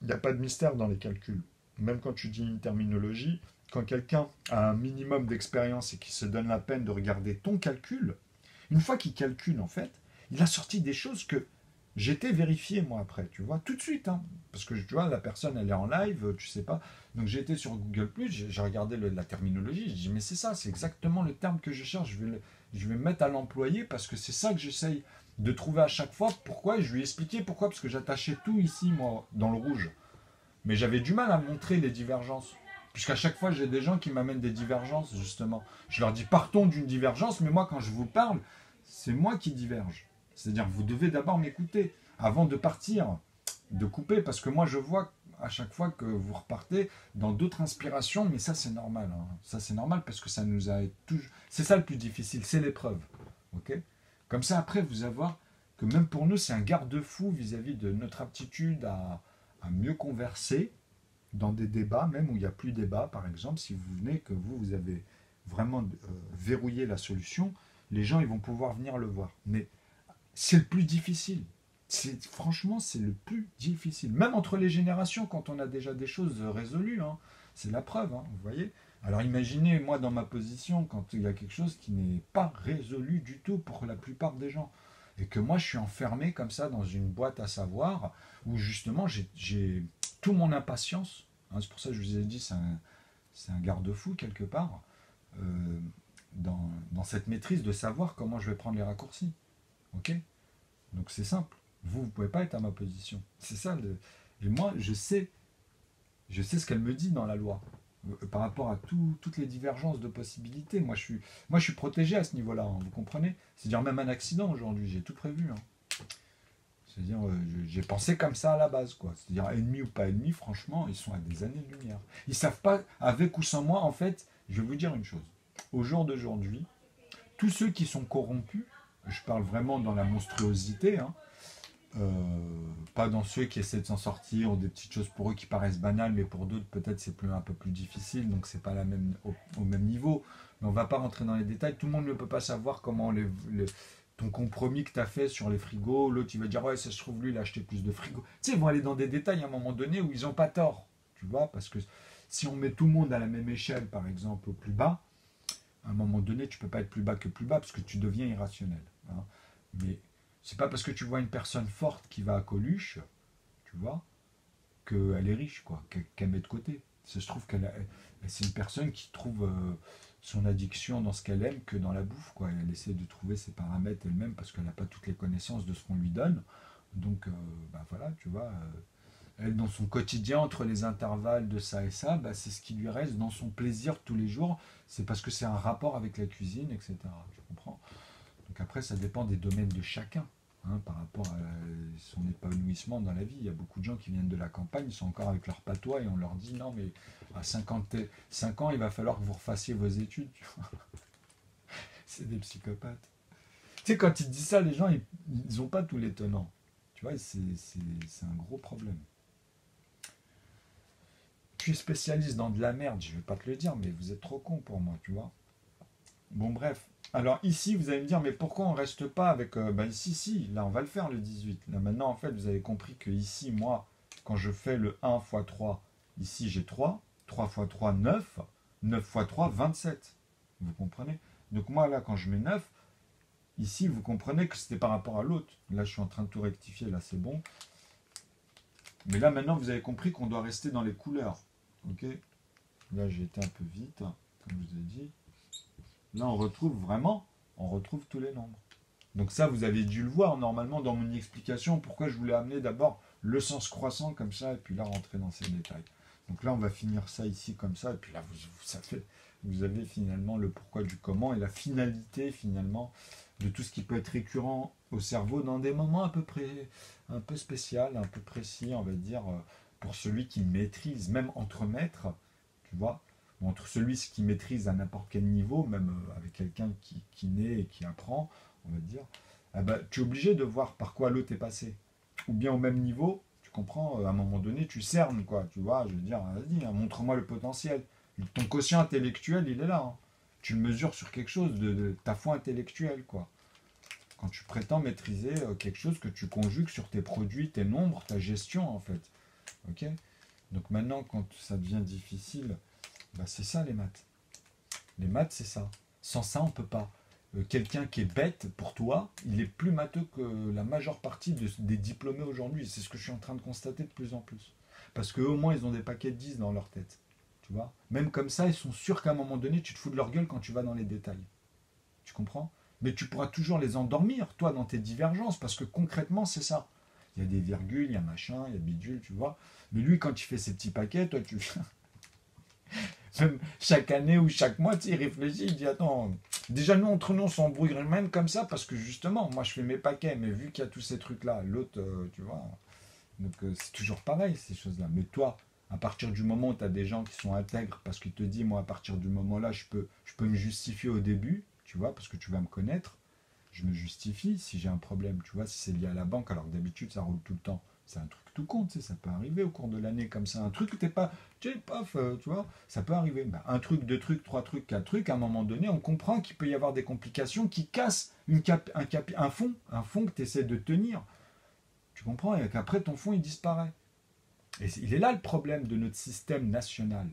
il n'y a pas de mystère dans les calculs. Même quand tu dis une terminologie, quand quelqu'un a un minimum d'expérience et qui se donne la peine de regarder ton calcul, une fois qu'il calcule, en fait, il a sorti des choses que j'étais vérifié, moi, après, tu vois, tout de suite, hein, parce que, tu vois, la personne, elle est en live, tu sais pas, donc j'ai été sur Google+, j'ai regardé la terminologie, j'ai dit, mais c'est ça, c'est exactement le terme que je cherche, je vais me mettre à l'employer, parce que c'est ça que j'essaye de trouver à chaque fois. Pourquoi? Je lui ai expliqué pourquoi, parce que j'attachais tout ici, moi, dans le rouge. Mais j'avais du mal à montrer les divergences. Puisqu'à chaque fois, j'ai des gens qui m'amènent des divergences, justement. Je leur dis, partons d'une divergence, mais moi, quand je vous parle, c'est moi qui diverge. C'est-à-dire, vous devez d'abord m'écouter avant de partir, de couper, parce que moi, je vois à chaque fois que vous repartez dans d'autres inspirations, mais ça, c'est normal. Hein. Ça, c'est normal parce que ça nous a toujours. C'est ça le plus difficile, c'est l'épreuve. Ok? Comme ça, après, vous allez voir que même pour nous, c'est un garde-fou vis-à-vis de notre aptitude à mieux converser dans des débats, même où il n'y a plus débat, par exemple, si vous venez, que vous avez vraiment verrouillé la solution, les gens ils vont pouvoir venir le voir. Mais c'est le plus difficile. Franchement, c'est le plus difficile. Même entre les générations, quand on a déjà des choses résolues, hein, c'est la preuve, hein, vous voyez. Alors imaginez, moi, dans ma position, quand il y a quelque chose qui n'est pas résolu du tout pour la plupart des gens, et que moi, je suis enfermé comme ça dans une boîte à savoir, où justement, j'ai tout mon impatience, hein, c'est pour ça que je vous ai dit, c'est un garde-fou quelque part, euh, dans cette maîtrise de savoir comment je vais prendre les raccourcis. Ok? Donc c'est simple. Vous ne pouvez pas être à ma position. C'est ça. Et moi, je sais ce qu'elle me dit dans la loi. Par rapport à toutes les divergences de possibilités. Moi, je suis protégé à ce niveau-là, hein, vous comprenez? C'est-à-dire même un accident aujourd'hui, j'ai tout prévu. Hein. C'est-à-dire, j'ai pensé comme ça à la base, quoi. C'est-à-dire, ennemi ou pas ennemi, franchement, ils sont à des années-lumière. Ils savent pas, avec ou sans moi, en fait, je vais vous dire une chose. Au jour d'aujourd'hui, tous ceux qui sont corrompus, je parle vraiment dans la monstruosité, hein, pas dans ceux qui essaient de s'en sortir ou des petites choses pour eux qui paraissent banales, mais pour d'autres peut-être c'est un peu plus difficile, donc c'est pas au même niveau. Mais on va pas rentrer dans les détails. Tout le monde ne peut pas savoir comment ton compromis que tu as fait sur les frigos, l'autre il va dire ouais ça se trouve lui il a acheté plus de frigos. Tu sais, ils vont aller dans des détails à un moment donné où ils n'ont pas tort, tu vois, parce que si on met tout le monde à la même échelle, par exemple au plus bas, à un moment donné tu peux pas être plus bas que plus bas parce que tu deviens irrationnel. Hein. Mais c'est pas parce que tu vois une personne forte qui va à Coluche, tu vois, qu'elle est riche, quoi, qu'elle met de côté. Ça se trouve c'est une personne qui trouve son addiction dans ce qu'elle aime que dans la bouffe, quoi. Elle essaie de trouver ses paramètres elle-même parce qu'elle n'a pas toutes les connaissances de ce qu'on lui donne. Donc, bah voilà, tu vois, elle, dans son quotidien, entre les intervalles de ça et ça, bah, c'est ce qui lui reste dans son plaisir tous les jours. C'est parce que c'est un rapport avec la cuisine, etc. Tu comprends? Donc après, ça dépend des domaines de chacun. Hein, par rapport à son épanouissement dans la vie. Il y a beaucoup de gens qui viennent de la campagne, ils sont encore avec leur patois et on leur dit non mais à 55 ans il va falloir que vous refassiez vos études. C'est des psychopathes. Tu sais, quand ils disent ça, les gens ils n'ont pas tous les tenants. Tu vois, c'est un gros problème. Tu es spécialiste dans de la merde, je vais pas te le dire, mais vous êtes trop con pour moi, tu vois. Bon, bref. Alors ici, vous allez me dire, mais pourquoi on reste pas avec... ben ici, si, là, on va le faire le 18. Là, maintenant, en fait, vous avez compris que ici, moi, quand je fais le 1 x 3, ici, j'ai 3. 3 x 3, 9. 9 x 3, 27. Vous comprenez? Donc moi, là, quand je mets 9, ici, vous comprenez que c'était par rapport à l'autre. Là, je suis en train de tout rectifier, là, c'est bon. Mais là, maintenant, vous avez compris qu'on doit rester dans les couleurs. Ok? Là, j'ai été un peu vite, comme je vous ai dit. Là, on retrouve tous les nombres. Donc ça, vous avez dû le voir normalement dans mon explication, pourquoi je voulais amener d'abord le sens croissant comme ça, et puis là, rentrer dans ces détails. Donc là, on va finir ça ici comme ça, et puis là, vous avez finalement le pourquoi du comment, et la finalité finalement de tout ce qui peut être récurrent au cerveau dans des moments à peu près un peu spécial, un peu précis, on va dire, pour celui qui maîtrise, même entre maîtres, tu vois, ou entre celui qui maîtrise à n'importe quel niveau, même avec quelqu'un qui naît et qui apprend, on va dire, eh ben, tu es obligé de voir par quoi l'autre est passé. Ou bien au même niveau, tu comprends, à un moment donné, tu cernes, quoi, tu vois, je veux dire, vas-y, hein, montre-moi le potentiel. Ton quotient intellectuel, il est là. Hein. Tu le mesures sur quelque chose de ta foi intellectuelle, quoi. Quand tu prétends maîtriser quelque chose que tu conjugues sur tes produits, tes nombres, ta gestion, en fait. Ok? Donc maintenant, quand ça devient difficile, bah c'est ça les maths. Les maths, c'est ça. Sans ça, on ne peut pas. Quelqu'un qui est bête, pour toi, il est plus matheux que la majeure partie des diplômés aujourd'hui. C'est ce que je suis en train de constater de plus en plus. Parce qu'eux, au moins, ils ont des paquets de 10 dans leur tête. Tu vois? Même comme ça, ils sont sûrs qu'à un moment donné, tu te fous de leur gueule quand tu vas dans les détails. Tu comprends? Mais tu pourras toujours les endormir, toi, dans tes divergences, parce que concrètement, c'est ça. Il y a des virgules, il y a machin, il y a bidule, tu vois. Mais lui, quand il fait ses petits paquets, toi, tu... Même chaque année ou chaque mois, tu sais, il réfléchit, il dit, attends, déjà, nous, entre nous, on s'embrouille même comme ça, parce que justement, moi, je fais mes paquets, mais vu qu'il y a tous ces trucs-là, l'autre, tu vois... Donc, c'est toujours pareil, ces choses-là. Mais toi, à partir du moment où tu as des gens qui sont intègres, parce qu'ils te disent, moi, à partir du moment-là, je peux me justifier au début, tu vois, parce que tu vas me connaître, je me justifie si j'ai un problème, tu vois, si c'est lié à la banque, alors que d'habitude, ça roule tout le temps. C'est un truc tout con, tu sais, ça peut arriver au cours de l'année comme ça. Un truc que t'es pas, tu sais, paf, tu vois, ça peut arriver. Ben, un truc, deux trucs, trois trucs, quatre trucs, à un moment donné, on comprend qu'il peut y avoir des complications qui cassent un fond que tu essaies de tenir. Tu comprends? Et qu'après, ton fonds, il disparaît. Et il est là le problème de notre système national.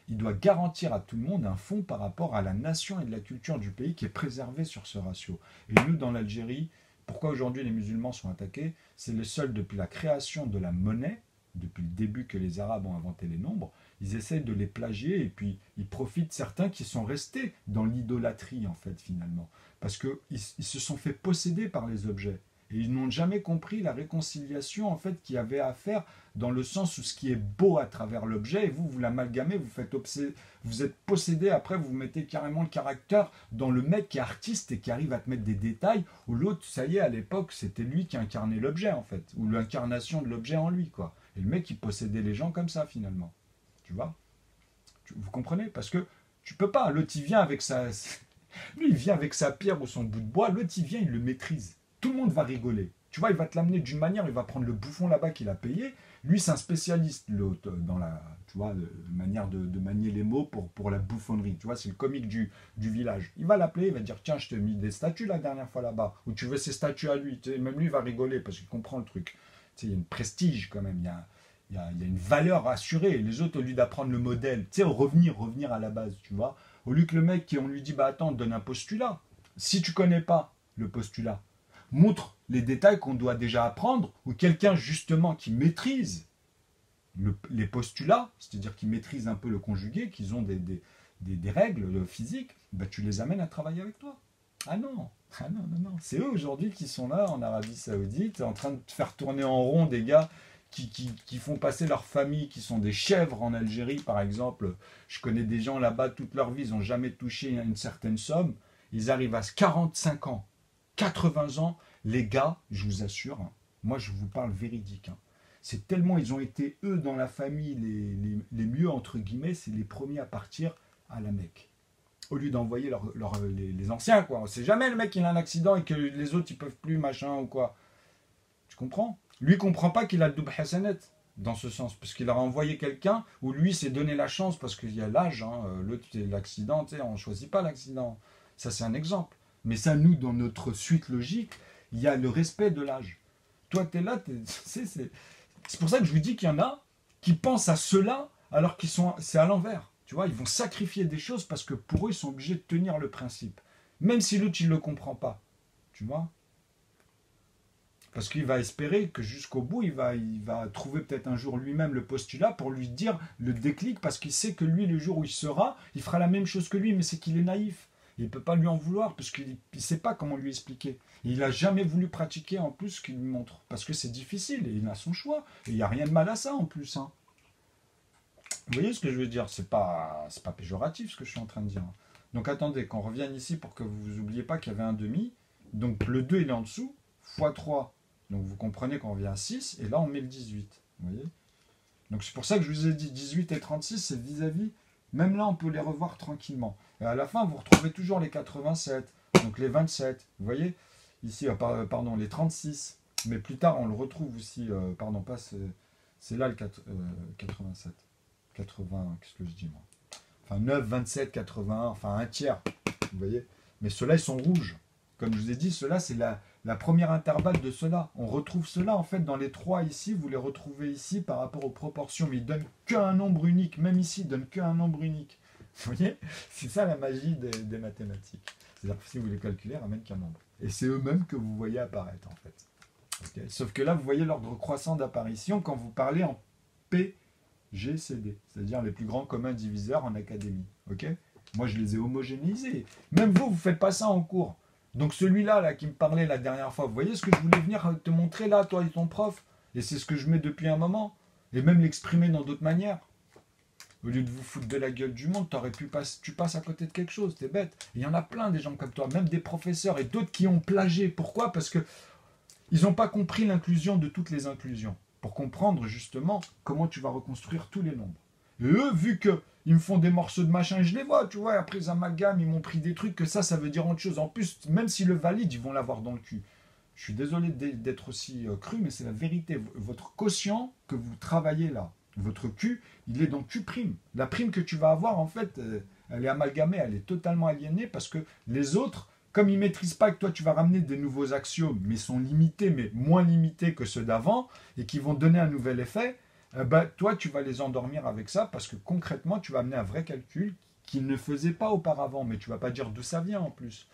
Il doit garantir à tout le monde un fonds par rapport à la nation et de la culture du pays qui est préservé sur ce ratio. Et nous, dans l'Algérie, pourquoi aujourd'hui les musulmans sont attaqués? C'est le seul depuis la création de la monnaie, depuis le début que les Arabes ont inventé les nombres, ils essayent de les plagier et puis ils profitent certains qui sont restés dans l'idolâtrie en fait finalement. Parce qu'ils se sont fait posséder par les objets. Et ils n'ont jamais compris la réconciliation en fait qu'il y avait à faire dans le sens où ce qui est beau à travers l'objet, et vous l'amalgamez, vous êtes possédé, après vous mettez carrément le caractère dans le mec qui est artiste et qui arrive à te mettre des détails, ou l'autre, ça y est, à l'époque, c'était lui qui incarnait l'objet en fait, ou l'incarnation de l'objet en lui, quoi. Et le mec, il possédait les gens comme ça finalement. Tu vois? Vous comprenez? Parce que tu peux pas, l'autre il vient avec sa... Lui, il vient avec sa pierre ou son bout de bois, l'autre il vient, il le maîtrise. Tout le monde va rigoler. Tu vois, il va te l'amener d'une manière, il va prendre le bouffon là-bas qu'il a payé. Lui, c'est un spécialiste l'autre, dans la tu vois, manière de manier les mots pour la bouffonnerie. Tu vois, c'est le comique du village. Il va l'appeler, il va dire, tiens, je t'ai mis des statues la dernière fois là-bas. Ou tu veux ces statues à lui. Tu sais, même lui, il va rigoler parce qu'il comprend le truc. Tu sais, il y a une prestige quand même. Il y a une valeur assurée. Les autres, au lieu d'apprendre le modèle, tu sais, revenir à la base, tu vois. Au lieu que le mec, on lui dit, bah attends, donne un postulat. Si tu connais pas le postulat, montre les détails qu'on doit déjà apprendre, ou quelqu'un justement qui maîtrise les postulats, c'est-à-dire qui maîtrise un peu le conjugué, qu'ils ont des règles physiques, bah, tu les amènes à travailler avec toi. Ah non, ah non, non, non. C'est eux aujourd'hui qui sont là en Arabie Saoudite, en train de faire tourner en rond des gars qui font passer leur famille, qui sont des chèvres en Algérie, par exemple. Je connais des gens là-bas, toute leur vie, ils n'ont jamais touché une certaine somme. Ils arrivent à 45 ans, 80 ans, les gars, je vous assure, hein, moi je vous parle véridique, hein, c'est tellement ils ont été, eux, dans la famille, les mieux, entre guillemets, c'est les premiers à partir à la Mecque. Au lieu d'envoyer les anciens, quoi. On ne sait jamais, le mec, il a un accident et que les autres, ils peuvent plus, machin, ou quoi. Tu comprends? Lui, il comprend pas qu'il a le double hasanet, dans ce sens, parce qu'il a envoyé quelqu'un où lui s'est donné la chance, parce qu'il y a l'âge, hein, l'autre, c'est l'accident, tu sais, on ne choisit pas l'accident. Ça, c'est un exemple. Mais ça, nous, dans notre suite logique, il y a le respect de l'âge. Toi, tu es là, c'est pour ça que je vous dis qu'il y en a qui pensent à cela alors c'est à l'envers. Tu vois, ils vont sacrifier des choses parce que pour eux, ils sont obligés de tenir le principe. Même si l'autre, il ne le comprend pas. Tu vois? Parce qu'il va espérer que jusqu'au bout, il va trouver peut-être un jour lui-même le postulat pour lui dire le déclic, parce qu'il sait que lui, le jour où il sera, il fera la même chose que lui, mais c'est qu'il est naïf. Il ne peut pas lui en vouloir, parce qu'il ne sait pas comment lui expliquer. Et il n'a jamais voulu pratiquer en plus ce qu'il lui montre, parce que c'est difficile, et il a son choix. Et il n'y a rien de mal à ça en plus. Hein. Vous voyez ce que je veux dire? C'est pas péjoratif ce que je suis en train de dire. Donc attendez, qu'on revienne ici pour que vous n'oubliez pas qu'il y avait un demi. Donc le 2 il est en dessous, fois 3. Donc vous comprenez qu'on revient à 6, et là on met le 18. Vous voyez? Donc c'est pour ça que je vous ai dit 18 et 36, c'est vis-à-vis. Même là, on peut les revoir tranquillement. Et à la fin, vous retrouvez toujours les 87, donc les 27. Vous voyez? Ici, pardon, les 36. Mais plus tard, on le retrouve aussi. Pardon, pas c'est là le 87. 80, qu'est-ce que je dis moi? Enfin 9, 27, 81, enfin un tiers. Vous voyez? Mais ceux-là, ils sont rouges. Comme je vous ai dit, ceux-là, c'est la première intervalle de cela. On retrouve cela en fait dans les 3 ici, vous les retrouvez ici par rapport aux proportions, mais il donne qu'un nombre unique, même ici il donne qu'un nombre unique. Vous voyez, c'est ça la magie des mathématiques. C'est-à-dire que si vous les calculez, ramène qu'un nombre. Et c'est eux-mêmes que vous voyez apparaître en fait. Okay. Sauf que là, vous voyez l'ordre croissant d'apparition quand vous parlez en PGCD, c'est-à-dire les plus grands communs diviseurs en académie. Okay. Moi, je les ai homogénéisés. Même vous, vous ne faites pas ça en cours. Donc celui-là là, qui me parlait la dernière fois, vous voyez ce que je voulais venir te montrer là, toi et ton prof. Et c'est ce que je mets depuis un moment. Et même l'exprimer dans d'autres manières. Au lieu de vous foutre de la gueule du monde, tu passes à côté de quelque chose, t'es bête. Il y en a plein des gens comme toi, même des professeurs et d'autres qui ont plagié. Pourquoi? Parce que ils n'ont pas compris l'inclusion de toutes les inclusions. Pour comprendre justement comment tu vas reconstruire tous les nombres. Et eux, vu qu'ils me font des morceaux de machin, je les vois, tu vois, après ils amalgament, ils m'ont pris des trucs, que ça veut dire autre chose. En plus, même s'ils le valident, ils vont l'avoir dans le cul. Je suis désolé d'être aussi cru, mais c'est la vérité. Votre quotient que vous travaillez là, votre Q, il est dans Q'. La prime que tu vas avoir, en fait, elle est amalgamée, elle est totalement aliénée parce que les autres, comme ils ne maîtrisent pas que toi, tu vas ramener des nouveaux axiomes, mais sont limités, mais moins limités que ceux d'avant, et qui vont donner un nouvel effet, toi, tu vas les endormir avec ça parce que concrètement, tu vas amener un vrai calcul qu'ils ne faisaient pas auparavant, mais tu ne vas pas dire d'où ça vient en plus.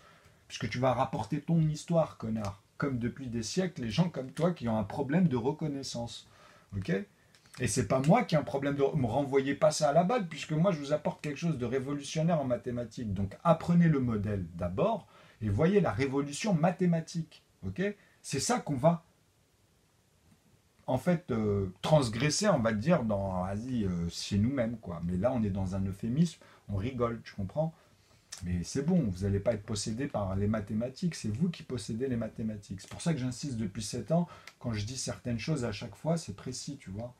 Puisque tu vas rapporter ton histoire, connard. Comme depuis des siècles, les gens comme toi qui ont un problème de reconnaissance. Ok ? Et c'est pas moi qui ai un problème de... Me renvoyez pas ça à la balle, puisque moi je vous apporte quelque chose de révolutionnaire en mathématiques. Donc apprenez le modèle d'abord, et voyez la révolution mathématique. Ok ? C'est ça qu'on va, en fait, transgresser, on va dire, chez nous-mêmes, quoi. Mais là, on est dans un euphémisme, on rigole, tu comprends ? Mais c'est bon, vous n'allez pas être possédé par les mathématiques, c'est vous qui possédez les mathématiques. C'est pour ça que j'insiste depuis 7 ans, quand je dis certaines choses à chaque fois, c'est précis, tu vois.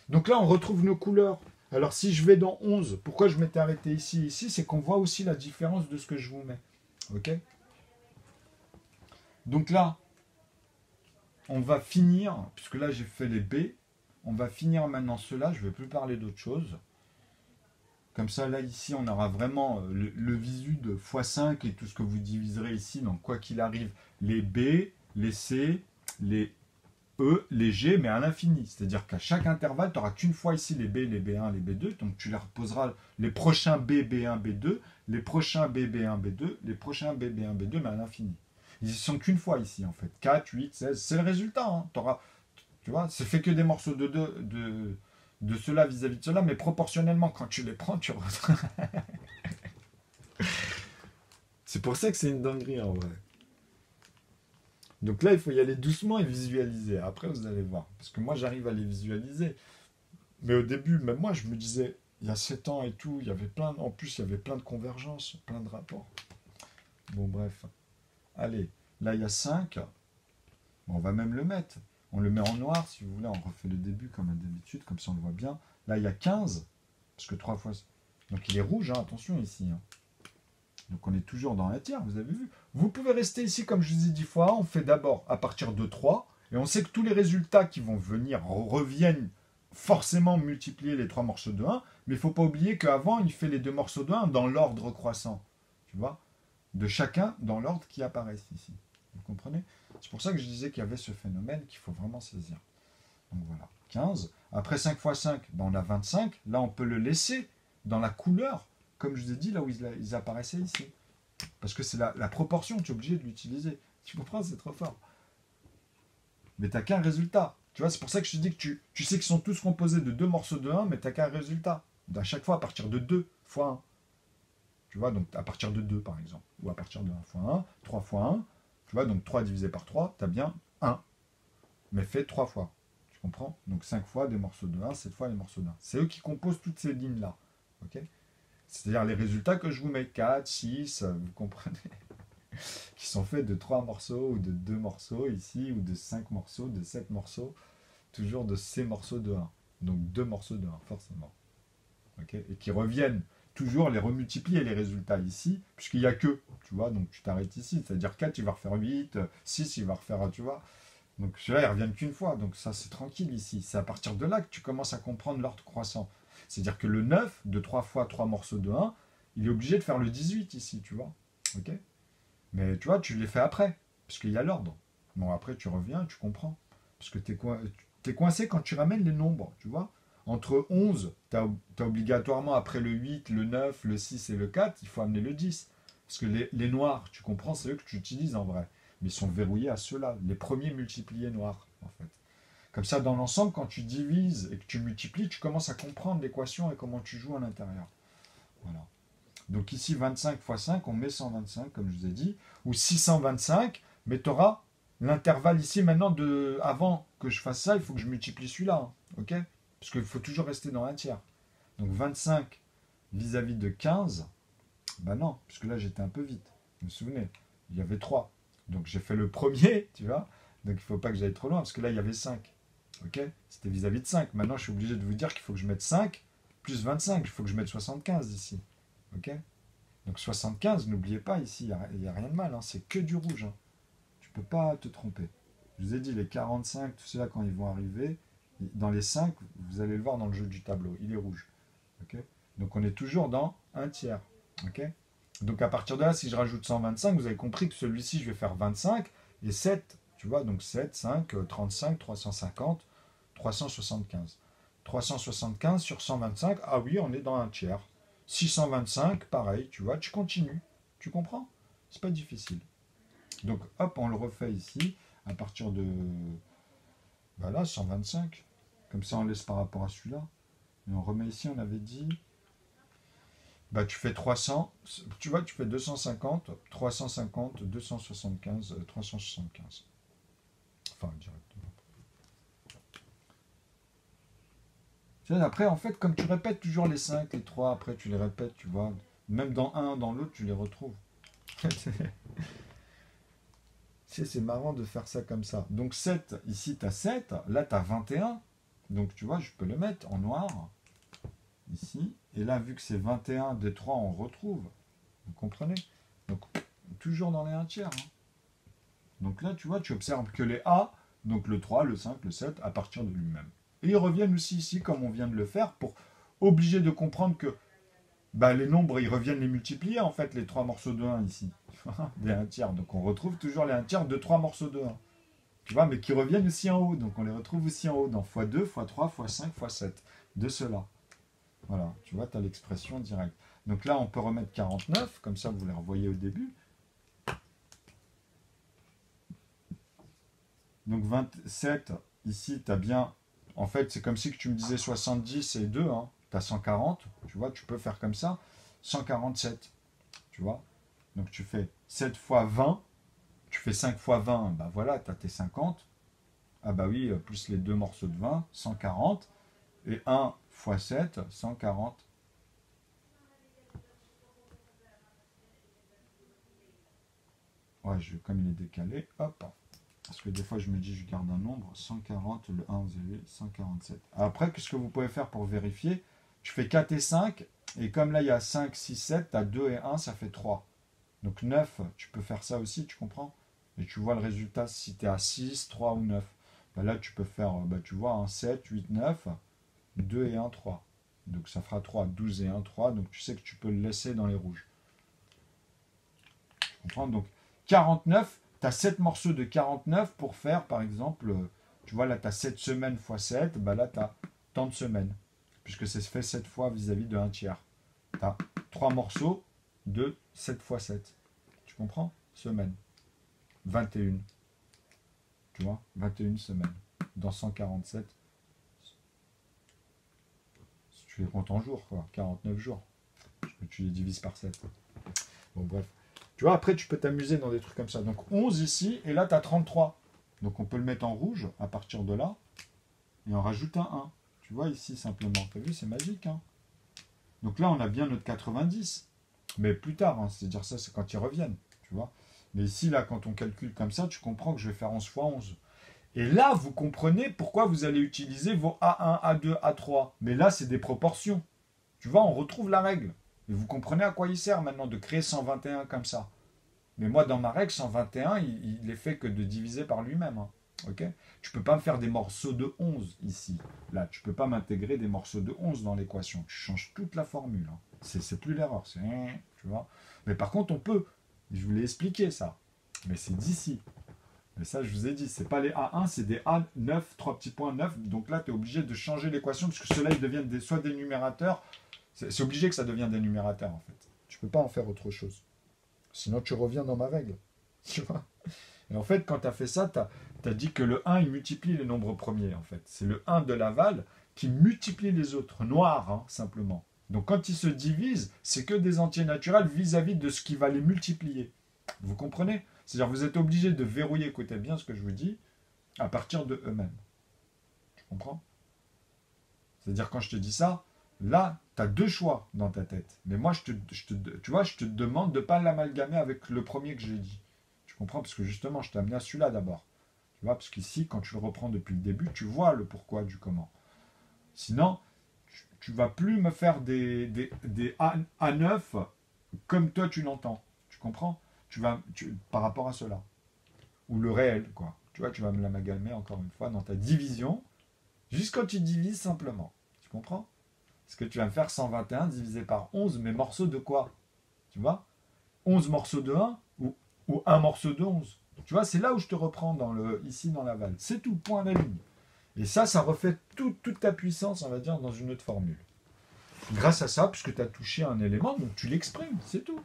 Donc là, on retrouve nos couleurs. Alors si je vais dans 11, pourquoi je m'étais arrêté ici, c'est qu'on voit aussi la différence de ce que je vous mets. Ok ? Donc là, on va finir, puisque là j'ai fait les B, on va finir maintenant cela, je ne vais plus parler d'autre chose. Comme ça, là, ici, on aura vraiment le visu de x5 et tout ce que vous diviserez ici. Donc, quoi qu'il arrive, les B, les C, les E, les G, mais à l'infini. C'est-à-dire qu'à chaque intervalle, tu n'auras qu'une fois ici les B, les B1, les B2. Donc, tu les reposeras les prochains B, B1, B2, les prochains B, B1, B2, les prochains B, B1, B2, mais à l'infini. Ils ne sont qu'une fois ici, en fait. 4, 8, 16. C'est le résultat. Hein. Tu vois, c'est fait que des morceaux de cela vis-à-vis de cela, mais proportionnellement, quand tu les prends, tu retrouves. C'est pour ça que c'est une dinguerie en vrai. Donc là, il faut y aller doucement et visualiser. Après, vous allez voir. Parce que moi, j'arrive à les visualiser. Mais au début, même moi, je me disais, il y a 7 ans et tout, il y avait en plus, il y avait plein de convergences, plein de rapports. Bon, bref. Allez, là, il y a 5. Bon, on va même le mettre. On le met en noir, si vous voulez, on refait le début comme d'habitude, comme ça on le voit bien. Là, il y a 15, parce que 3 fois... Donc il est rouge, hein, attention ici. Hein. Donc on est toujours dans un tiers, vous avez vu. Vous pouvez rester ici, comme je vous ai dit fois, on fait d'abord à partir de 3, et on sait que tous les résultats qui vont venir reviennent forcément multiplier les 3 morceaux de 1, mais il ne faut pas oublier qu'avant, il fait les 2 morceaux de 1 dans l'ordre croissant. Tu vois ? De chacun dans l'ordre qui apparaissent ici. Vous comprenez ? C'est pour ça que je disais qu'il y avait ce phénomène qu'il faut vraiment saisir. Donc voilà, 15. Après 5 x 5, ben on a 25. Là, on peut le laisser dans la couleur, comme je vous ai dit, là où ils apparaissaient ici. Parce que c'est la proportion, tu es obligé de l'utiliser. Tu comprends, c'est trop fort. Mais tu n'as qu'un résultat. Tu vois, c'est pour ça que je te dis que tu sais qu'ils sont tous composés de 2 morceaux de 1, mais tu n'as qu'un résultat. À chaque fois, à partir de 2 x 1. Tu vois, donc à partir de 2, par exemple. Ou à partir de 1 x 1, 3 x 1. Tu vois, donc 3 divisé par 3, tu as bien 1. Mais fait 3 fois. Tu comprends? Donc 5 fois des morceaux de 1, 7 fois les morceaux de 1. C'est eux qui composent toutes ces lignes-là. Okay, c'est-à-dire les résultats que je vous mets, 4, 6, vous comprenez? Qui sont faits de 3 morceaux, ou de 2 morceaux ici, ou de 5 morceaux, de 7 morceaux. Toujours de ces morceaux de 1. Donc 2 morceaux de 1, forcément. Okay, et qui reviennent toujours les remultiplier les résultats ici, puisqu'il n'y a que, tu vois, donc tu t'arrêtes ici, c'est-à-dire 4, il va refaire 8, 6, il va refaire, tu vois, donc celui-là, ils ne reviennent qu'une fois, donc ça, c'est tranquille ici, c'est à partir de là que tu commences à comprendre l'ordre croissant, c'est-à-dire que le 9, de 3 fois 3 morceaux de 1, il est obligé de faire le 18 ici, tu vois, ok, mais tu vois, tu les fais après, Parce qu'il y a l'ordre. Bon, après, tu reviens, tu comprends. Parce que tu es coincé quand tu ramènes les nombres, tu vois. Entre 11, tu as obligatoirement, après le 8, le 9, le 6 et le 4, il faut amener le 10. Parce que les noirs, tu comprends, c'est eux que tu utilises en vrai. Mais ils sont verrouillés à ceux-là, les premiers multipliés noirs, en fait. Comme ça, dans l'ensemble, quand tu divises et que tu multiplies, tu commences à comprendre l'équation et comment tu joues à l'intérieur. Voilà. Donc ici, 25 fois 5, on met 125, comme je vous ai dit, ou 625, mais tu auras l'intervalle ici maintenant de... Avant que je fasse ça, il faut que je multiplie celui-là, hein, ok? Parce qu'il faut toujours rester dans un tiers. Donc 25 vis-à-vis de 15, ben non, puisque là j'étais un peu vite. Vous vous souvenez, il y avait 3. Donc j'ai fait le premier, tu vois. Donc il ne faut pas que j'aille trop loin, parce que là il y avait 5. Ok? C'était vis-à-vis de 5. Maintenant je suis obligé de vous dire qu'il faut que je mette 5 plus 25. Il faut que je mette 75 ici. Ok? Donc 75, n'oubliez pas ici, il n'y a rien de mal, hein, c'est que du rouge. Hein. Tu ne peux pas te tromper. Je vous ai dit, les 45, tout cela quand ils vont arriver, dans les 5, vous allez le voir dans le jeu du tableau, il est rouge. Okay, donc on est toujours dans un tiers. Okay, donc à partir de là, si je rajoute 125, vous avez compris que celui-ci, je vais faire 25 et 7. Tu vois, donc 7, 5, 35, 350, 375. 375 sur 125, ah oui, on est dans un tiers. 625, pareil, tu vois, tu continues. Tu comprends? C'est pas difficile. Donc hop, on le refait ici, à partir de... Voilà, 125. Comme ça, on laisse par rapport à celui-là. Et on remet ici, on avait dit... Bah, tu fais 300, tu vois, tu fais 250, 350, 275, 375. Enfin, directement. Après, en fait, comme tu répètes toujours les 5, les 3, après tu les répètes, tu vois. Même dans un, dans l'autre, tu les retrouves. C'est marrant de faire ça comme ça. Donc 7, ici tu as 7, là tu as 21. Donc tu vois, je peux le mettre en noir. Ici. Et là, vu que c'est 21 des 3, on retrouve. Vous comprenez? Donc, toujours dans les 1 tiers. Hein. Donc là, tu vois, tu observes que les A, donc le 3, le 5, le 7, à partir de lui-même. Et ils reviennent aussi ici, comme on vient de le faire, pour obliger de comprendre que bah, les nombres, ils reviennent les multiplier, en fait, les 3 morceaux de 1 ici. Des 1 tiers. Donc on retrouve toujours les 1 tiers de 3 morceaux de 1. Tu vois, mais qui reviennent aussi en haut. Donc on les retrouve aussi en haut, dans x2, x3, x5, x7. De cela. Voilà, tu vois, tu as l'expression directe. Donc là, on peut remettre 49, comme ça vous les revoyez au début. Donc 27, ici, tu as bien... En fait, c'est comme si que tu me disais 70 et 2, hein. Tu as 140, tu vois, tu peux faire comme ça. 147, tu vois. Donc tu fais 7 fois 20, tu fais 5 fois 20, bah voilà, tu as tes 50. Ah bah oui, plus les deux morceaux de 20, 140. Et 1 fois 7, 140. Ouais, comme il est décalé, hop. Parce que des fois, je me dis, je garde un nombre, 140, le 1, vous avez 147. Après, qu'est-ce que vous pouvez faire pour vérifier? Je fais 4 et 5, et comme là, il y a 5, 6, 7, tu as 2 et 1, ça fait 3. Donc 9, tu peux faire ça aussi, tu comprends? Et tu vois le résultat si tu es à 6, 3 ou 9. Ben là, tu peux faire, tu vois, un 7, 8, 9, 2 et 1, 3. Donc ça fera 3, 12 et 1, 3. Donc tu sais que tu peux le laisser dans les rouges. Tu comprends? Donc 49, tu as 7 morceaux de 49 pour faire, par exemple, tu vois, là, tu as 7 semaines x 7, bah là, tu as tant de semaines, puisque c'est fait 7 fois vis-à-vis de 1 tiers. Tu as 3 morceaux de 7 x 7. Tu comprends? Semaine. 21. Tu vois? 21 semaines. Dans 147. Tu les comptes en jours, quoi. 49 jours. Parce que tu les divises par 7. Bon, bref. Tu vois, après, tu peux t'amuser dans des trucs comme ça. Donc 11 ici, et là, tu as 33. Donc on peut le mettre en rouge à partir de là, et on rajoute un 1. Tu vois, ici, simplement. Tu as vu, c'est magique. Hein. Donc là, on a bien notre 90. Mais plus tard, hein, c'est-à-dire ça, c'est quand ils reviennent. Tu vois. Mais ici, là, quand on calcule comme ça, tu comprends que je vais faire 11 fois 11. Et là, vous comprenez pourquoi vous allez utiliser vos A1, A2, A3. Mais là, c'est des proportions. Tu vois, on retrouve la règle. Et vous comprenez à quoi il sert maintenant de créer 121 comme ça. Mais moi, dans ma règle, 121, il est fait que de diviser par lui-même. Hein. Ok? Tu ne peux pas me faire des morceaux de 11 ici. Là, tu ne peux pas m'intégrer des morceaux de 11 dans l'équation. Tu changes toute la formule. Hein. C'est plus l'erreur. Tu vois? Mais par contre, on peut. Je vous l'ai expliqué ça. Mais c'est d'ici. Mais ça, je vous ai dit, c'est pas les A1, c'est des A9, 3 petits points 9. Donc là, tu es obligé de changer l'équation, parce que ceux-là, ils deviennent soit des numérateurs. C'est obligé que ça devienne des numérateurs, en fait. Tu peux pas en faire autre chose. Sinon, tu reviens dans ma règle. Tu vois? Et en fait, quand tu as fait ça, tu as dit que le 1, il multiplie les nombres premiers, en fait. C'est le 1 de Laval qui multiplie les autres, noirs, hein, simplement. Donc quand ils se divisent, c'est que des entiers naturels vis-à-vis de ce qui va les multiplier. Vous comprenez? C'est-à-dire vous êtes obligé de verrouiller, écoutez bien ce que je vous dis, à partir de eux-mêmes. Tu comprends? C'est-à-dire quand je te dis ça, là, tu as deux choix dans ta tête. Mais moi, tu vois, je te demande de ne pas l'amalgamer avec le premier que j'ai dit. Tu comprends? Parce que justement, je t'ai amené à celui-là d'abord. Tu vois, parce qu'ici, quand tu le reprends depuis le début, tu vois le pourquoi du comment. Sinon, tu ne vas plus me faire des A9 comme toi tu l'entends. Tu comprends? Par rapport à cela. Ou le réel, quoi. Tu vois, tu vas me l'amalgamer encore une fois dans ta division, jusqu'à quand tu divises simplement. Tu comprends? Parce que tu vas me faire 121 divisé par 11, mais morceaux de quoi? Tu vois? 11 morceaux de 1 ou un morceau de 11. Tu vois, c'est là où je te reprends ici dans l'aval. C'est tout, point à la ligne. Et ça refait toute ta puissance, on va dire, dans une autre formule. Grâce à ça, puisque tu as touché un élément, donc tu l'exprimes, c'est tout.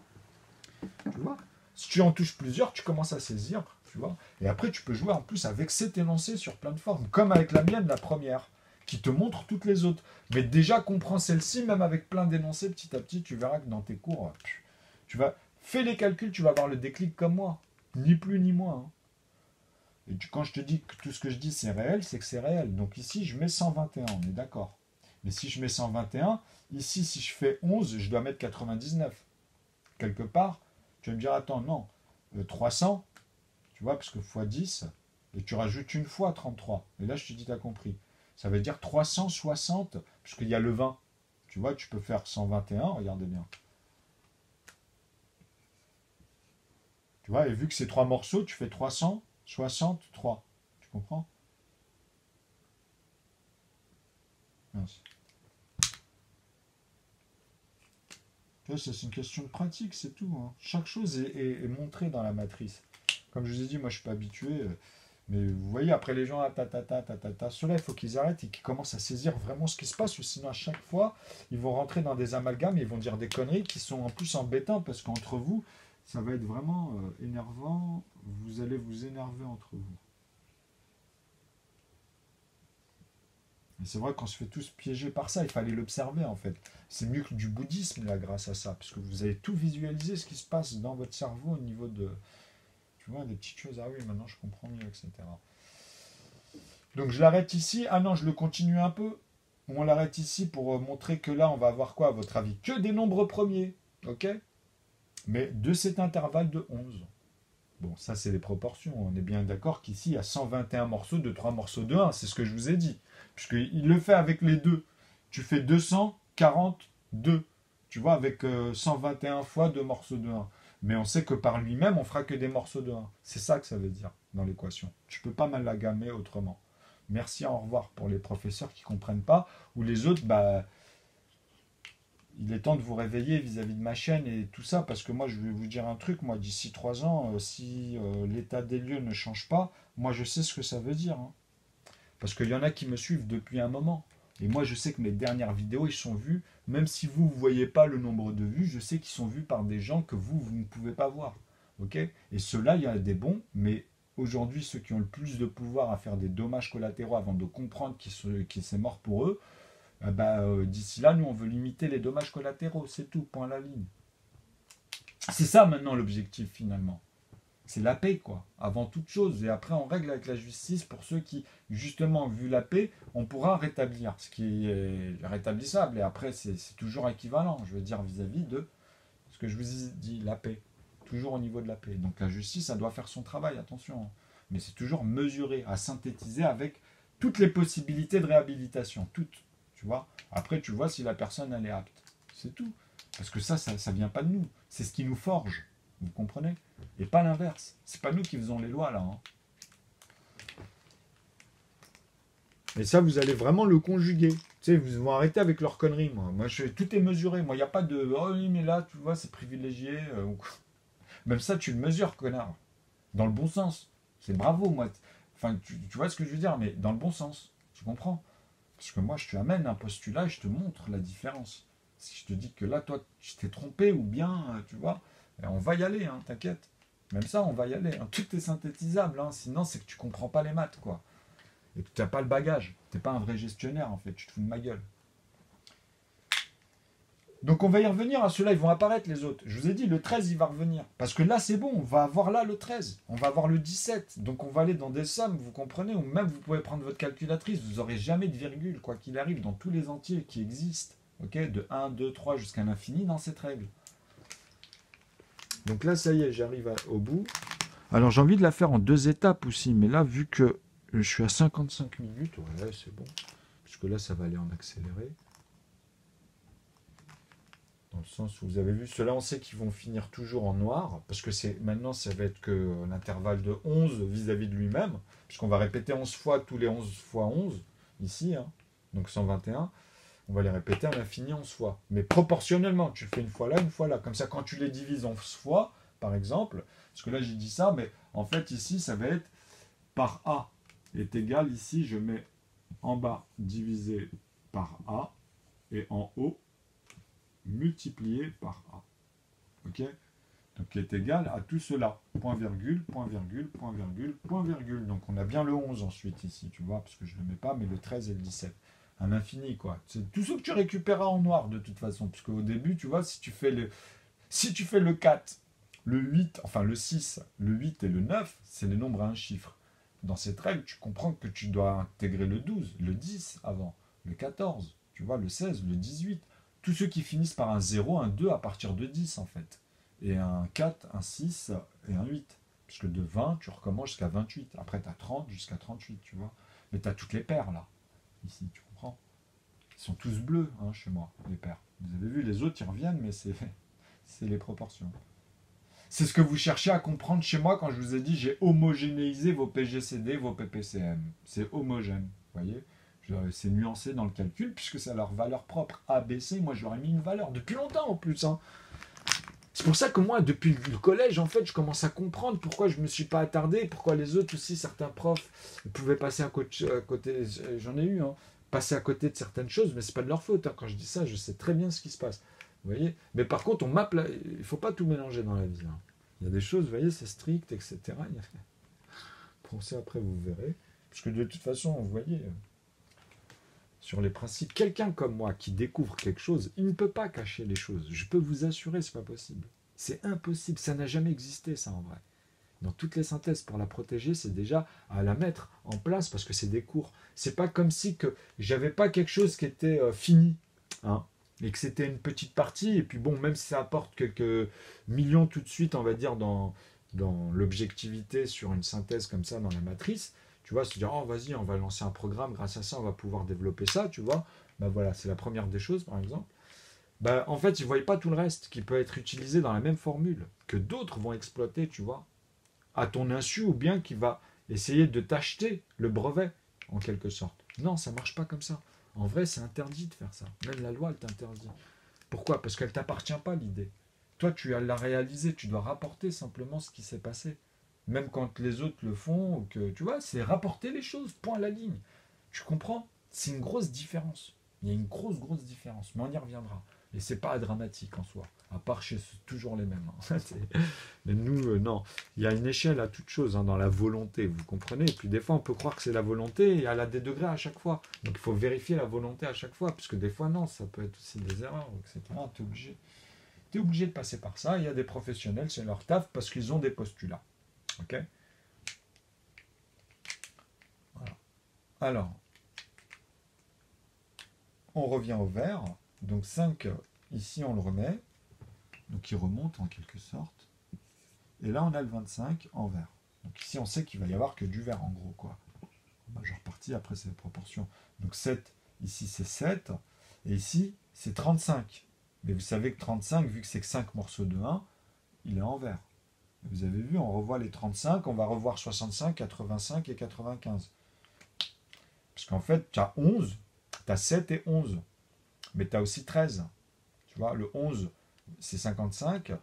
Tu vois? Si tu en touches plusieurs, tu commences à saisir, tu vois? Et après, tu peux jouer en plus avec cet énoncé sur plein de formes, comme avec la mienne, la première, qui te montre toutes les autres. Mais déjà, comprends celle-ci, même avec plein d'énoncés, petit à petit, tu verras que dans tes cours, fais les calculs, tu vas avoir le déclic comme moi. Ni plus ni moins. Hein. Et quand je te dis que tout ce que je dis c'est réel, c'est que c'est réel. Donc ici, je mets 121, on est d'accord. Mais si je mets 121, ici, si je fais 11, je dois mettre 99. Quelque part, tu vas me dire, attends, non, 300, tu vois, parce que x 10, et tu rajoutes une fois 33. Et là, je te dis, tu as compris. Ça veut dire 360, puisqu'il y a le 20. Tu vois, tu peux faire 121, regardez bien. Tu vois, et vu que c'est 3 morceaux, tu fais 363. Tu comprends? Mince. C'est une question de pratique, c'est tout. Hein. Chaque chose est montrée dans la matrice. Comme je vous ai dit, moi je suis pas habitué. Mais vous voyez, après les gens, ceux-là, il faut qu'ils arrêtent et qu'ils commencent à saisir vraiment ce qui se passe. Ou sinon, à chaque fois, ils vont rentrer dans des amalgames et ils vont dire des conneries qui sont en plus embêtantes parce qu'entre vous, ça va être vraiment énervant. Vous allez vous énerver entre vous. Et c'est vrai qu'on se fait tous piéger par ça. Il fallait l'observer en fait. C'est mieux que du bouddhisme là grâce à ça. Parce que vous avez tout visualisé ce qui se passe dans votre cerveau au niveau de... Tu vois, des petites choses. Ah oui, maintenant je comprends mieux, etc. Donc je l'arrête ici. Ah non, je le continue un peu. On l'arrête ici pour montrer que là, on va avoir quoi à votre avis? Que des nombres premiers. Ok? Mais de cet intervalle de 11. Bon, ça c'est les proportions. On est bien d'accord qu'ici, il y a 121 morceaux de 3 morceaux de 1. C'est ce que je vous ai dit. Puisqu'il le fait avec les deux. Tu fais 242. Tu vois, avec 121 fois 2 morceaux de 1. Mais on sait que par lui-même, on fera que des morceaux de 1. C'est ça que ça veut dire dans l'équation. Tu ne peux pas m'amalgamer autrement. Merci, au revoir pour les professeurs qui ne comprennent pas. Ou les autres, il est temps de vous réveiller vis-à-vis de ma chaîne et tout ça. Parce que moi, je vais vous dire un truc. Moi, d'ici 3 ans, si l'état des lieux ne change pas, moi, je sais ce que ça veut dire. Hein. Parce qu'il y en a qui me suivent depuis un moment. Et moi, je sais que mes dernières vidéos, ils sont vus. Même si vous ne voyez pas le nombre de vues, je sais qu'ils sont vus par des gens que vous ne pouvez pas voir. Ok? Et ceux-là, il y en a des bons, mais aujourd'hui, ceux qui ont le plus de pouvoir à faire des dommages collatéraux avant de comprendre qu'il c'est mort pour eux, d'ici là, nous, on veut limiter les dommages collatéraux. C'est tout, point à la ligne. C'est ça maintenant l'objectif finalement. C'est la paix, quoi, avant toute chose. Et après, on règle avec la justice pour ceux qui, justement, vu la paix, on pourra rétablir ce qui est rétablissable. Et après, c'est toujours équivalent, je veux dire, vis-à-vis de ce que je vous ai dit, la paix. Toujours au niveau de la paix. Donc la justice, ça doit faire son travail, attention. Mais c'est toujours mesuré, à synthétiser avec toutes les possibilités de réhabilitation. Toutes, tu vois. Après, tu vois si la personne, elle est apte. C'est tout. Parce que ça vient pas de nous. C'est ce qui nous forge. Vous comprenez? Et pas l'inverse. C'est pas nous qui faisons les lois là. Hein. Et ça, vous allez vraiment le conjuguer. Tu sais, vous vont arrêter avec leurs conneries. Moi tout est mesuré. Moi, il n'y a pas de oh oui, mais là, tu vois, c'est privilégié. Même ça, tu le mesures, connard. Dans le bon sens. C'est bravo, moi. Enfin, tu vois ce que je veux dire, mais dans le bon sens. Tu comprends? Parce que moi, je te amène un postulat et je te montre la différence. Si je te dis que là, toi, je t'ai trompé ou bien, tu vois, on va y aller, hein, t'inquiète. Même ça, on va y aller. Hein. Tout est synthétisable, hein. Sinon, c'est que tu comprends pas les maths, quoi. Et que tu n'as pas le bagage. Tu n'es pas un vrai gestionnaire, en fait. Tu te fous de ma gueule. Donc on va y revenir à ceux-là, ils vont apparaître les autres. Je vous ai dit, le 13, il va revenir. Parce que là, c'est bon, on va avoir là le 13. On va avoir le 17. Donc on va aller dans des sommes, vous comprenez? Ou même vous pouvez prendre votre calculatrice, vous n'aurez jamais de virgule, quoi qu'il arrive, dans tous les entiers qui existent. Ok, de 1, 2, 3 jusqu'à l'infini dans cette règle. Donc là, ça y est, j'arrive au bout. Alors j'ai envie de la faire en 2 étapes aussi, mais là, vu que je suis à 55 minutes, ouais, c'est bon. Puisque là, ça va aller en accéléré. Dans le sens où vous avez vu, ceux-là, on sait qu'ils vont finir toujours en noir, parce que maintenant, ça va être que l'intervalle de 11 vis-à-vis de lui-même, puisqu'on va répéter 11 fois tous les 11 fois 11, ici, hein, donc 121, on va les répéter à l'infini 11 fois. Mais proportionnellement, tu le fais une fois là, une fois là. Comme ça, quand tu les divises 11 fois, par exemple, parce que là, j'ai dit ça, mais en fait, ici, ça va être par A est égal, ici, je mets en bas divisé par A, et en haut, multiplié par A. Ok? Donc qui est égal à tout cela. Point virgule, point virgule, point virgule, point virgule. Donc on a bien le 11 ensuite ici, tu vois, parce que je ne le mets pas, mais le 13 et le 17. À l'infini, quoi. C'est tout ce que tu récupéreras en noir de toute façon. Puisque au début, tu vois, si tu fais le 4, le 8, enfin le 6, le 8 et le 9, c'est les nombres à un chiffre. Dans cette règle, tu comprends que tu dois intégrer le 12, le 10 avant, le 14, tu vois, le 16, le 18. Tous ceux qui finissent par un 0, un 2 à partir de 10 en fait. Et un 4, un 6 et un 8. Puisque de 20, tu recommences jusqu'à 28. Après, tu as 30 jusqu'à 38, tu vois. Mais tu as toutes les paires là, ici, tu comprends? Ils sont tous bleus hein, chez moi, les paires. Vous avez vu, les autres, ils reviennent, mais c'est les proportions. C'est ce que vous cherchez à comprendre chez moi quand je vous ai dit j'ai homogénéisé vos PGCD, vos PPCM. C'est homogène, vous voyez? C'est nuancé dans le calcul puisque c'est leur valeur propre ABC. Moi, je leur ai mis une valeur depuis longtemps en plus. Hein. C'est pour ça que moi, depuis le collège, en fait, je commence à comprendre pourquoi je ne me suis pas attardé, pourquoi les autres aussi, certains profs pouvaient passer à côté, j'en ai eu, hein, passer à côté de certaines choses, mais c'est pas de leur faute. Hein. Quand je dis ça, je sais très bien ce qui se passe. Vous voyez? Mais par contre, il ne faut pas tout mélanger dans la vie. Hein. Il y a des choses, vous voyez, c'est strict, etc. Pensez après, vous verrez. Parce que de toute façon, vous voyez, sur les principes, quelqu'un comme moi qui découvre quelque chose, il ne peut pas cacher les choses. Je peux vous assurer, c'est pas possible. C'est impossible, ça n'a jamais existé, ça, en vrai. Dans toutes les synthèses, pour la protéger, c'est déjà à la mettre en place parce que c'est des cours. C'est pas comme si que j'avais pas quelque chose qui était fini. Hein. Et que c'était une petite partie, et puis bon, même si ça apporte quelques millions tout de suite, on va dire, dans l'objectivité sur une synthèse comme ça dans la matrice, tu vois, se dire, oh vas-y, on va lancer un programme, grâce à ça, on va pouvoir développer ça, tu vois. Ben voilà, c'est la première des choses, par exemple. Ben, en fait, ils ne voyaient pas tout le reste qui peut être utilisé dans la même formule, que d'autres vont exploiter, tu vois, à ton insu, ou bien qui va essayer de t'acheter le brevet, en quelque sorte. Non, ça ne marche pas comme ça. En vrai, c'est interdit de faire ça. Même la loi, elle t'interdit. Pourquoi? Parce qu'elle ne t'appartient pas, l'idée. Toi, tu as la réaliser, tu dois rapporter simplement ce qui s'est passé. Même quand les autres le font, ou que, tu vois, c'est rapporter les choses, point à la ligne. Tu comprends? C'est une grosse différence. Il y a une grosse, grosse différence. Mais on y reviendra. Et c'est pas dramatique en soi. À part chez toujours les mêmes. Hein. Mais nous, non. Il y a une échelle à toute chose, hein, dans la volonté, vous comprenez? Et puis des fois, on peut croire que c'est la volonté, et elle a des degrés à chaque fois. Donc il faut vérifier la volonté à chaque fois, parce que des fois, non, ça peut être aussi des erreurs, etc. Tu es obligé. Tu es obligé de passer par ça. Il y a des professionnels, c'est leur taf, parce qu'ils ont des postulats. Ok? Voilà. Alors, on revient au vert. Donc 5, ici on le remet. Donc il remonte en quelque sorte. Et là on a le 25 en vert. Donc ici on sait qu'il va y avoir que du vert en gros, quoi. Majeure partie, après c'est les proportions. Donc 7, ici c'est 7. Et ici c'est 35. Mais vous savez que 35, vu que c'est que 5 morceaux de 1, il est en vert. Vous avez vu, on revoit les 35, on va revoir 65, 85 et 95. Parce qu'en fait, tu as 11, tu as 7 et 11. Mais tu as aussi 13. Tu vois, le 11, c'est 55,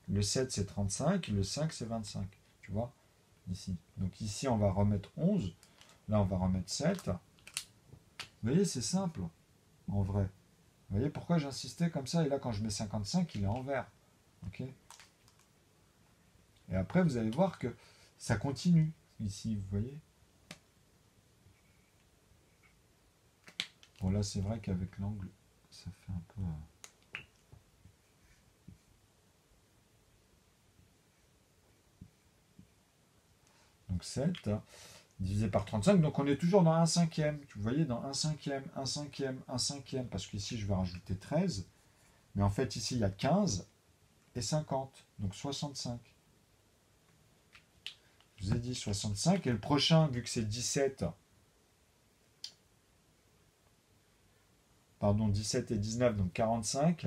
le 7, c'est 35, le 5, c'est 25. Tu vois? ici. Donc ici, on va remettre 11. Là, on va remettre 7. Vous voyez, c'est simple, en vrai. Vous voyez pourquoi j'insistais comme ça? Et là, quand je mets 55, il est en vert. Ok. Et après, vous allez voir que ça continue ici, vous voyez. Bon, là, c'est vrai qu'avec l'angle, ça fait un peu... Donc 7 divisé par 35. Donc on est toujours dans 1 cinquième. Vous voyez, dans 1 cinquième, 1 cinquième, 1 cinquième. Parce qu'ici, je vais rajouter 13. Mais en fait, ici, il y a 15 et 50. Donc 65. Je vous ai dit 65. Et le prochain, vu que c'est 17... Pardon, 17 et 19, donc 45.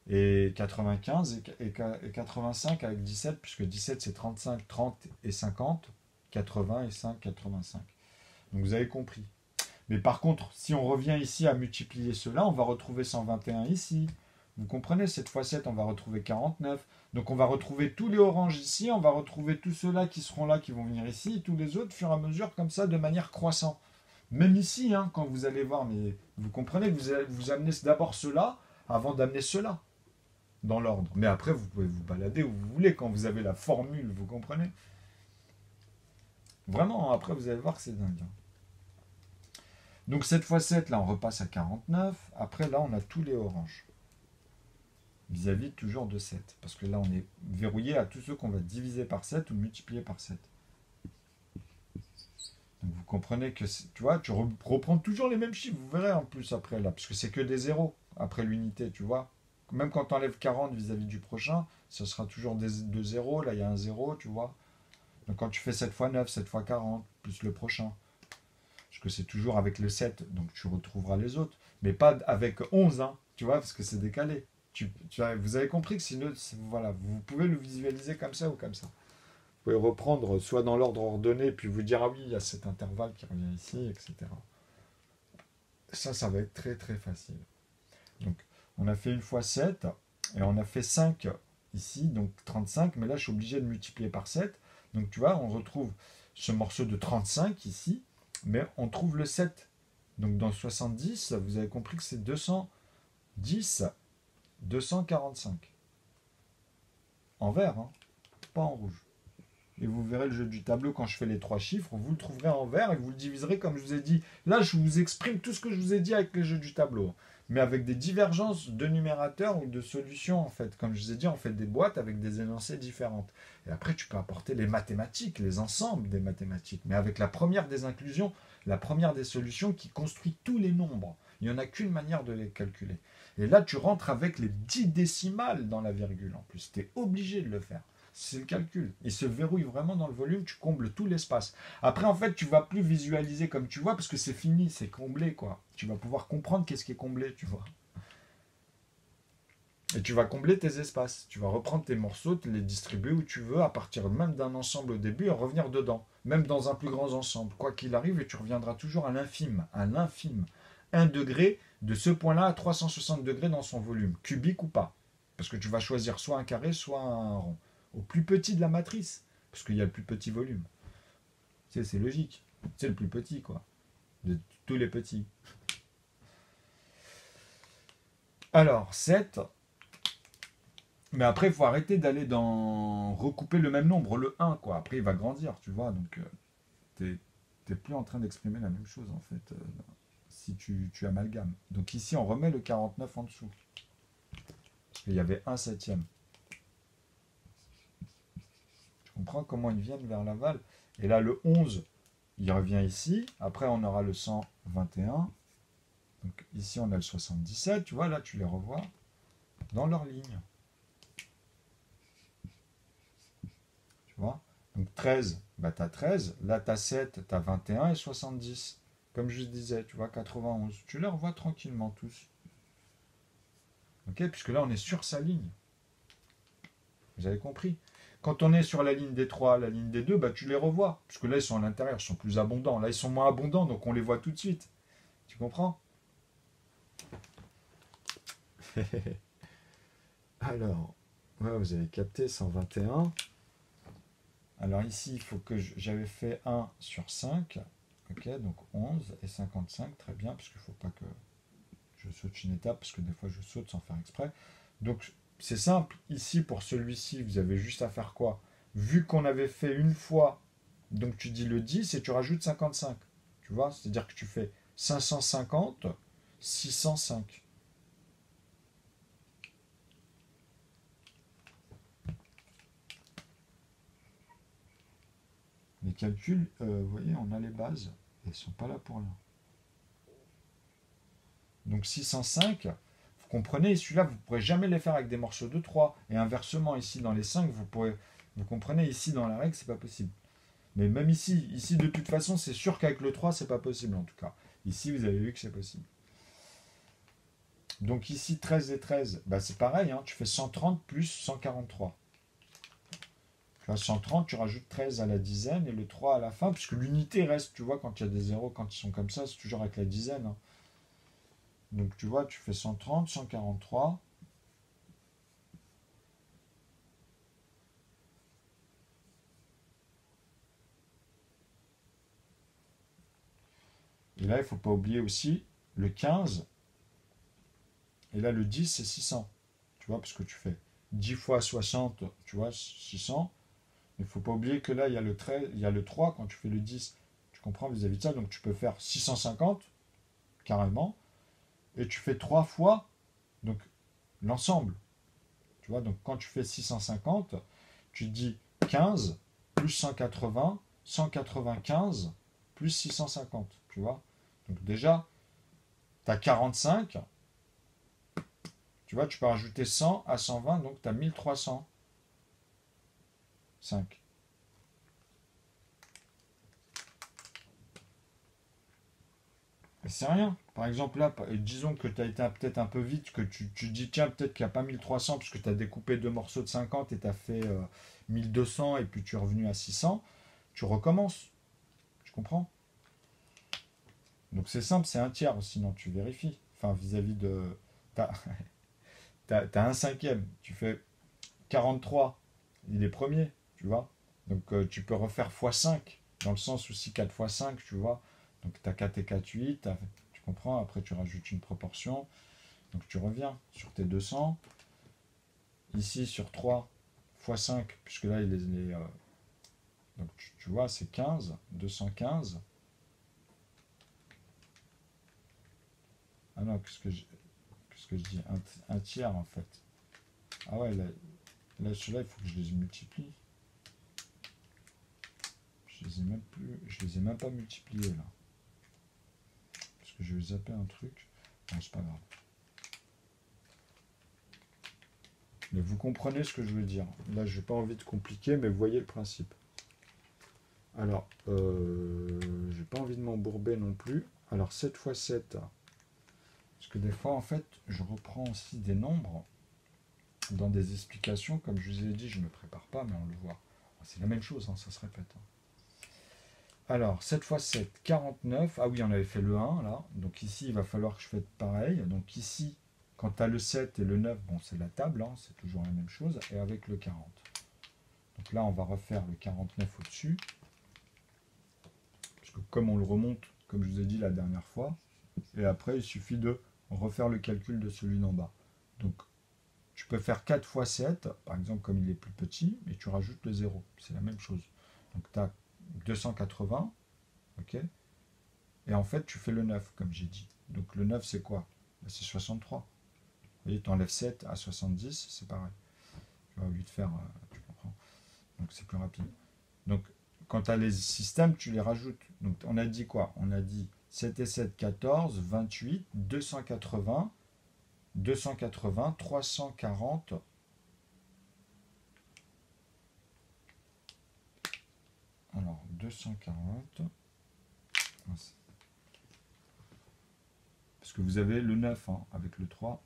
Et 95 et 85 avec 17, puisque 17 c'est 35, 30 et 50. 80 et 5, 85. Donc vous avez compris. Mais par contre, si on revient ici à multiplier cela, on va retrouver 121 ici. Vous comprenez, cette fois 7, on va retrouver 49. Donc on va retrouver tous les oranges ici, on va retrouver tous ceux-là qui seront là, qui vont venir ici, et tous les autres, au fur et à mesure, comme ça, de manière croissante. Même ici, hein, quand vous allez voir, mais vous comprenez que vous amenez d'abord cela avant d'amener cela, dans l'ordre. Mais après, vous pouvez vous balader où vous voulez, quand vous avez la formule, vous comprenez? Vraiment, après, vous allez voir que c'est dingue. Donc 7 fois 7, là, on repasse à 49. Après, là, on a tous les oranges. Vis-à-vis toujours de 7. Parce que là, on est verrouillé à tous ceux qu'on va diviser par 7 ou multiplier par 7. Donc vous comprenez que, tu vois, tu reprends toujours les mêmes chiffres. Vous verrez en plus après, là. Parce que c'est que des zéros après l'unité, tu vois. Même quand tu enlèves 40 vis-à-vis du prochain, ce sera toujours deux zéros. Là, il y a un zéro, tu vois. Donc quand tu fais 7 fois 9, 7 fois 40, plus le prochain. Parce que c'est toujours avec le 7, donc tu retrouveras les autres. Mais pas avec 11, hein, tu vois, parce que c'est décalé. Vous avez compris que sinon, voilà, vous pouvez le visualiser comme ça ou comme ça. Vous pouvez reprendre soit dans l'ordre ordonné, puis vous dire, ah oui, il y a cet intervalle qui revient ici, etc. Ça va être très très facile. Donc, on a fait une fois 7, et on a fait 5 ici, donc 35, mais là, je suis obligé de multiplier par 7. Donc, tu vois, on retrouve ce morceau de 35 ici, mais on trouve le 7. Donc, dans 70, vous avez compris que c'est 210, 245. En vert, hein, pas en rouge. Et vous verrez le jeu du tableau quand je fais les 3 chiffres, vous le trouverez en vert et vous le diviserez comme je vous ai dit. Là, je vous exprime tout ce que je vous ai dit avec le jeu du tableau. Mais avec des divergences de numérateurs ou de solutions, en fait. Comme je vous ai dit, on fait des boîtes avec des énoncés différentes. Et après, tu peux apporter les mathématiques, les ensembles des mathématiques. Mais avec la première des inclusions, la première des solutions qui construit tous les nombres. Il n'y en a qu'une manière de les calculer. Et là, tu rentres avec les 10 décimales dans la virgule en plus. Tu es obligé de le faire. C'est le calcul. Il se verrouille vraiment dans le volume, tu combles tout l'espace. Après, en fait, tu vas plus visualiser comme tu vois, parce que c'est fini, c'est comblé, quoi. Tu vas pouvoir comprendre qu'est-ce qui est comblé, tu vois. Et tu vas combler tes espaces. Tu vas reprendre tes morceaux, te les distribuer où tu veux, à partir même d'un ensemble au début, et revenir dedans. Même dans un plus grand ensemble. Quoi qu'il arrive, et tu reviendras toujours à l'infime. À l'infime. 1 degré de ce point-là à 360 degrés dans son volume. Cubique ou pas. Parce que tu vas choisir soit un carré, soit un rond. Au plus petit de la matrice, parce qu'il y a le plus petit volume. C'est logique. C'est le plus petit, quoi. De tous les petits. Alors, 7. Mais après, il faut arrêter d'aller dans recouper le même nombre, le 1, quoi. Après, il va grandir, tu vois. Donc, t'es plus en train d'exprimer la même chose, en fait, si tu amalgames. Donc ici, on remet le 49 en dessous. Parce qu'il y avait 1 septième. Tu comprends comment ils viennent vers l'aval? Et là, le 11, il revient ici. Après, on aura le 121. Donc ici, on a le 77. Tu vois, là, tu les revois dans leur ligne. Tu vois? Donc 13, bah, tu as 13. Là, tu as 7, tu as 21 et 70. Comme je disais, tu vois, 91. Tu les revois tranquillement tous. Ok? Puisque là, on est sur sa ligne. Vous avez compris? Quand on est sur la ligne des 3, la ligne des 2, bah, tu les revois. Puisque là, ils sont à l'intérieur, ils sont plus abondants. Là, ils sont moins abondants, donc on les voit tout de suite. Tu comprends? Alors, ouais, vous avez capté 121. Alors ici, il faut que j'avais fait 1 sur 5. Ok, donc 11 et 55, très bien, parce qu'il ne faut pas que je saute une étape, parce que des fois je saute sans faire exprès. Donc c'est simple, ici pour celui-ci, vous avez juste à faire quoi? Vu qu'on avait fait une fois, donc tu dis le 10 et tu rajoutes 55. Tu vois, c'est-à-dire que tu fais 550, 605. Les calculs, vous voyez, on a les bases, elles ne sont pas là pour rien. Donc 605, vous comprenez, celui-là, vous ne pourrez jamais les faire avec des morceaux de 3. Et inversement, ici, dans les 5, vous comprenez, ici, dans la règle, c'est pas possible. Mais même ici, de toute façon, c'est sûr qu'avec le 3, c'est pas possible, en tout cas. Ici, vous avez vu que c'est possible. Donc ici, 13 et 13, bah, c'est pareil, hein, tu fais 130 plus 143. Tu vois, 130, tu rajoutes 13 à la dizaine et le 3 à la fin, puisque l'unité reste, tu vois, quand il y a des zéros, quand ils sont comme ça, c'est toujours avec la dizaine. Hein. Donc tu vois, tu fais 130, 143. Et là, il ne faut pas oublier aussi le 15. Et là, le 10, c'est 600. Tu vois, parce que tu fais 10 fois 60, tu vois, 600. Il ne faut pas oublier que là, il y a le 13, il y a le 3 quand tu fais le 10. Tu comprends vis-à-vis de ça. Donc tu peux faire 650, carrément. Et tu fais 3 fois donc l'ensemble. Tu vois, donc quand tu fais 650, tu dis 15 plus 180, 195 plus 650. Tu vois. Donc déjà, tu as 45. Tu vois, tu peux rajouter 100 à 120, donc tu as 1305. C'est rien. Par exemple, là, disons que tu as été peut-être un peu vite, que tu dis, tiens, peut-être qu'il n'y a pas 1300 parce que tu as découpé deux morceaux de 50 et tu as fait 1200 et puis tu es revenu à 600. Tu recommences. Tu comprends? Donc c'est simple, c'est un tiers, sinon tu vérifies. Enfin, vis-à-vis de. T'as un cinquième. Tu fais 43. Il est premier, tu vois. Donc tu peux refaire x5, dans le sens où si 4 fois 5, tu vois. Donc tu as 4 et 4, 8, tu comprends, après tu rajoutes une proportion. Donc tu reviens sur tes 200. Ici sur 3 x 5, puisque là il est... donc tu vois, c'est 15, 215. Ah non, qu'est-ce que je dis un tiers en fait. Ah ouais, là ceux-là, il faut que je les multiplie. Je les ai même pas multipliés là. Parce que je vais zapper un truc. Non, c'est pas grave. Mais vous comprenez ce que je veux dire. Là, je n'ai pas envie de compliquer, mais vous voyez le principe. Alors, j'ai pas envie de m'embourber non plus. Alors, 7 fois 7. Parce que des fois, en fait, je reprends aussi des nombres dans des explications. Comme je vous ai dit, je ne me prépare pas, mais on le voit. C'est la même chose, hein, ça se répète. Alors, 7 fois 7, 49. Ah oui, on avait fait le 1, là. Donc ici, il va falloir que je fasse pareil. Donc ici, quand tu as le 7 et le 9, bon, c'est la table, hein, c'est toujours la même chose. Et avec le 40. Donc là, on va refaire le 49 au-dessus. Parce que comme on le remonte, comme je vous ai dit la dernière fois, et après, il suffit de refaire le calcul de celui d'en bas. Donc, tu peux faire 4 fois 7, par exemple, comme il est plus petit, et tu rajoutes le 0. C'est la même chose. Donc, tu as 280, ok. Et en fait, tu fais le 9, comme j'ai dit. Donc, le 9, c'est quoi? C'est 63. Vous voyez, tu enlèves 7 à 70, c'est pareil. Tu vas au lieu de faire, tu comprends. Donc, c'est plus rapide. Donc, quand tu as les systèmes, tu les rajoutes. Donc, on a dit quoi? On a dit 7 et 7, 14, 28, 280, 280, 340. Alors, 240. Parce que vous avez le 9 hein, avec le 3.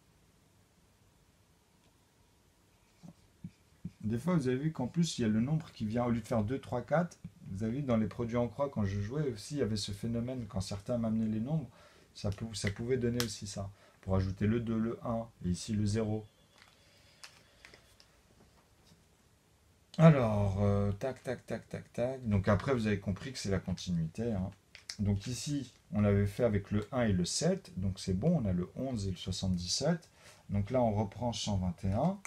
Des fois, vous avez vu qu'en plus, il y a le nombre qui vient, au lieu de faire 2, 3, 4, vous avez vu dans les produits en croix, quand je jouais aussi, il y avait ce phénomène, quand certains m'amenaient les nombres, ça pouvait donner aussi ça. Pour ajouter le 2, le 1, et ici le 0. Alors, tac, tac, tac, tac, tac. Donc après, vous avez compris que c'est la continuité, hein. Donc ici, on l'avait fait avec le 1 et le 7. Donc c'est bon, on a le 11 et le 77. Donc là, on reprend 121.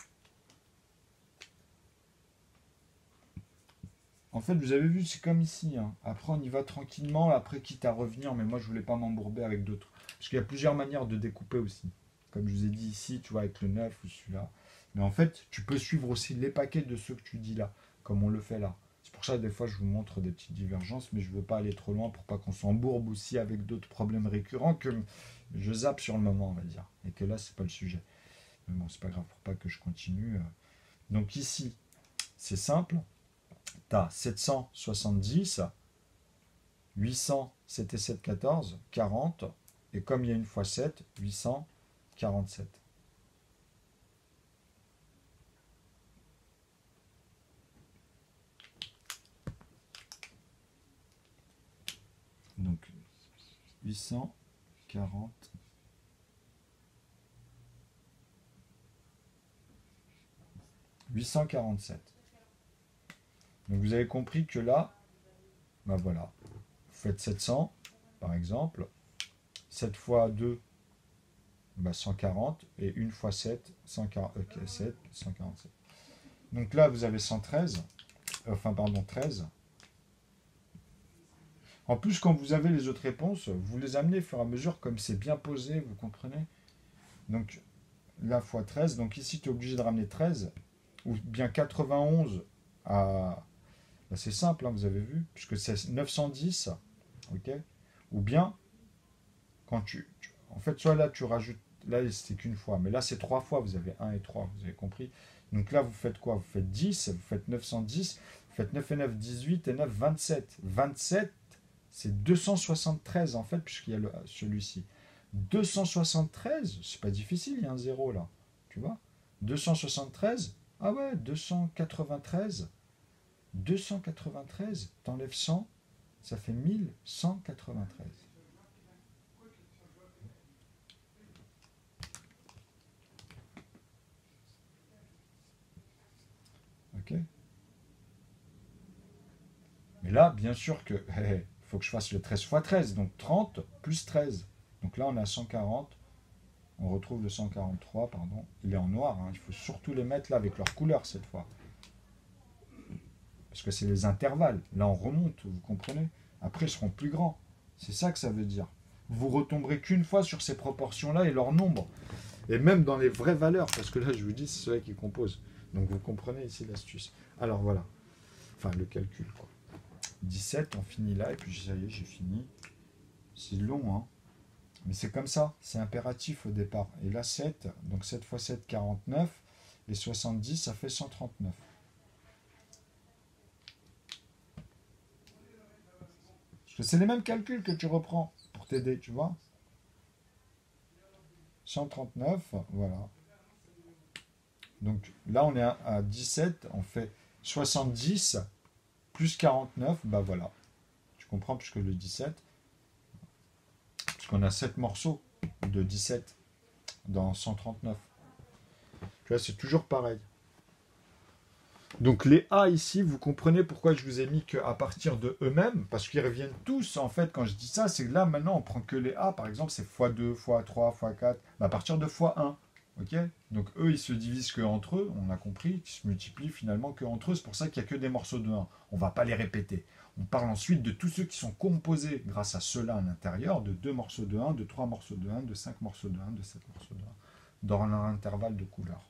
En fait, vous avez vu, c'est comme ici, hein. Après, on y va tranquillement, après, quitte à revenir. Mais moi, je voulais pas m'embourber avec d'autres. Parce qu'il y a plusieurs manières de découper aussi. Comme je vous ai dit ici, tu vois, avec le 9 ou celui-là. Mais en fait, tu peux suivre aussi les paquets de ceux que tu dis là, comme on le fait là. C'est pour ça que des fois, je vous montre des petites divergences, mais je ne veux pas aller trop loin pour pas qu'on s'embourbe aussi avec d'autres problèmes récurrents que je zappe sur le moment, on va dire. Et que là, c'est pas le sujet. Mais bon, c'est pas grave pour pas que je continue. Donc ici, c'est simple. Tu as 770, 800, c'était 7, 14, 40. Et comme il y a une fois 7, 847. Donc 840. « 847. Donc vous avez compris que là, ben voilà, vous faites 700 par exemple, 7 fois 2, ben 140, et 1 fois 7, 140, okay, 7, 147. Donc là vous avez 113, enfin pardon 13. En plus quand vous avez les autres réponses, vous les amenez au fur et à mesure comme c'est bien posé, vous comprenez. Donc là fois 13, donc ici tu es obligé de ramener 13, ou bien 91 à... Ben c'est simple, hein, vous avez vu, puisque c'est 910, ok. Ou bien, quand en fait, soit là, tu rajoutes... Là, c'est qu'une fois, mais là, c'est 3 fois, vous avez 1 et 3, vous avez compris. Donc là, vous faites quoi? Vous faites 10, vous faites 910, vous faites 9 et 9, 18, et 9, 27. 27, c'est 273, en fait, puisqu'il y a celui-ci. 273, c'est pas difficile, il y a un zéro là, tu vois. 273, ah ouais, 293. 293, t'enlèves 100, ça fait 1193. Ok. Mais là, bien sûr que faut que je fasse le 13 fois 13, donc 30 plus 13. Donc là, on a 140. On retrouve le 143, pardon. Il est en noir, hein. Il faut surtout les mettre là avec leur couleur cette fois. Parce que c'est les intervalles. Là, on remonte, vous comprenez? Après, ils seront plus grands. C'est ça que ça veut dire. Vous retomberez qu'une fois sur ces proportions-là et leur nombre. Et même dans les vraies valeurs, parce que là, je vous dis, c'est cela qui compose. Donc vous comprenez ici l'astuce. Alors voilà. Enfin, le calcul, quoi. 17, on finit là, et puis ça y est, j'ai fini. C'est long, hein. Mais c'est comme ça, c'est impératif au départ. Et là, 7, donc 7 fois 7, 49. Et 70, ça fait 139. Parce que c'est les mêmes calculs que tu reprends pour t'aider, tu vois. 139, voilà. Donc là, on est à 17, on fait 70 plus 49, bah voilà. Tu comprends, puisque le 17, puisqu'on a 7 morceaux de 17 dans 139. Tu vois, c'est toujours pareil. Donc les A ici, vous comprenez pourquoi je vous ai mis qu'à partir de eux-mêmes, parce qu'ils reviennent tous, en fait, quand je dis ça, c'est que là, maintenant, on prend que les A, par exemple, c'est x2, x3, x4, à partir de x1. Ok. Donc eux, ils se divisent que entre eux, on a compris, qu'ils se multiplient finalement que entre eux. C'est pour ça qu'il n'y a que des morceaux de 1. On ne va pas les répéter. On parle ensuite de tous ceux qui sont composés grâce à ceux-là à l'intérieur, de 2 morceaux de 1, de 3 morceaux de 1, de 5 morceaux de 1, de 7 morceaux de 1, dans leur intervalle de couleur.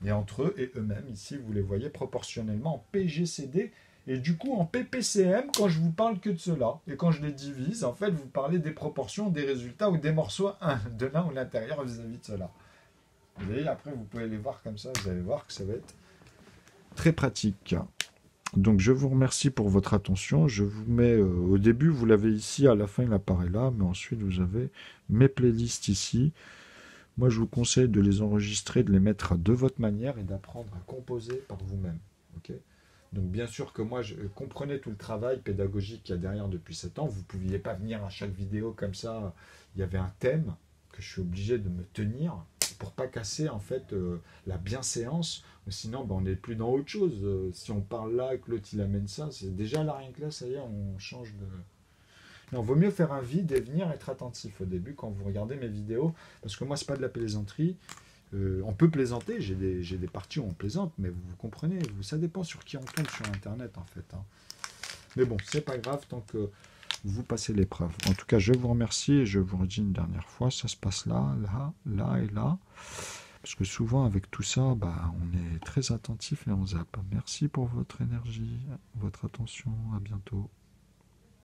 Et entre eux et eux-mêmes, ici, vous les voyez proportionnellement en PGCD. Et du coup, en PPCM, quand je vous parle que de cela, et quand je les divise, en fait, vous parlez des proportions, des résultats ou des morceaux de l'un ou l'intérieur vis-à-vis de cela. Vous voyez, après, vous pouvez les voir comme ça, vous allez voir que ça va être très pratique. Donc, je vous remercie pour votre attention. Je vous mets, au début, vous l'avez ici, à la fin, il apparaît là, mais ensuite, vous avez mes playlists ici. Moi, je vous conseille de les enregistrer, de les mettre de votre manière et d'apprendre à composer par vous-même. Okay. Donc, bien sûr que moi, je comprenais tout le travail pédagogique qu'il y a derrière depuis 7 ans. Vous ne pouviez pas venir à chaque vidéo comme ça. Il y avait un thème que je suis obligé de me tenir. c'est pour pas casser en fait la bienséance. Sinon, ben, on n'est plus dans autre chose. Si on parle là, que l'autre il amène ça, c'est déjà là, rien que là, ça y est, on change de. Non, vaut mieux faire un vide et venir être attentif au début quand vous regardez mes vidéos, parce que moi, c'est pas de la plaisanterie. On peut plaisanter, j'ai des parties où on plaisante, mais vous comprenez, ça dépend sur qui on tombe sur Internet, en fait. Hein. Mais bon, c'est pas grave tant que vous passez l'épreuve. En tout cas, je vous remercie et je vous redis une dernière fois, ça se passe là, là, là et là. Parce que souvent, avec tout ça, bah, on est très attentif et on zappe. Merci pour votre énergie, votre attention. À bientôt.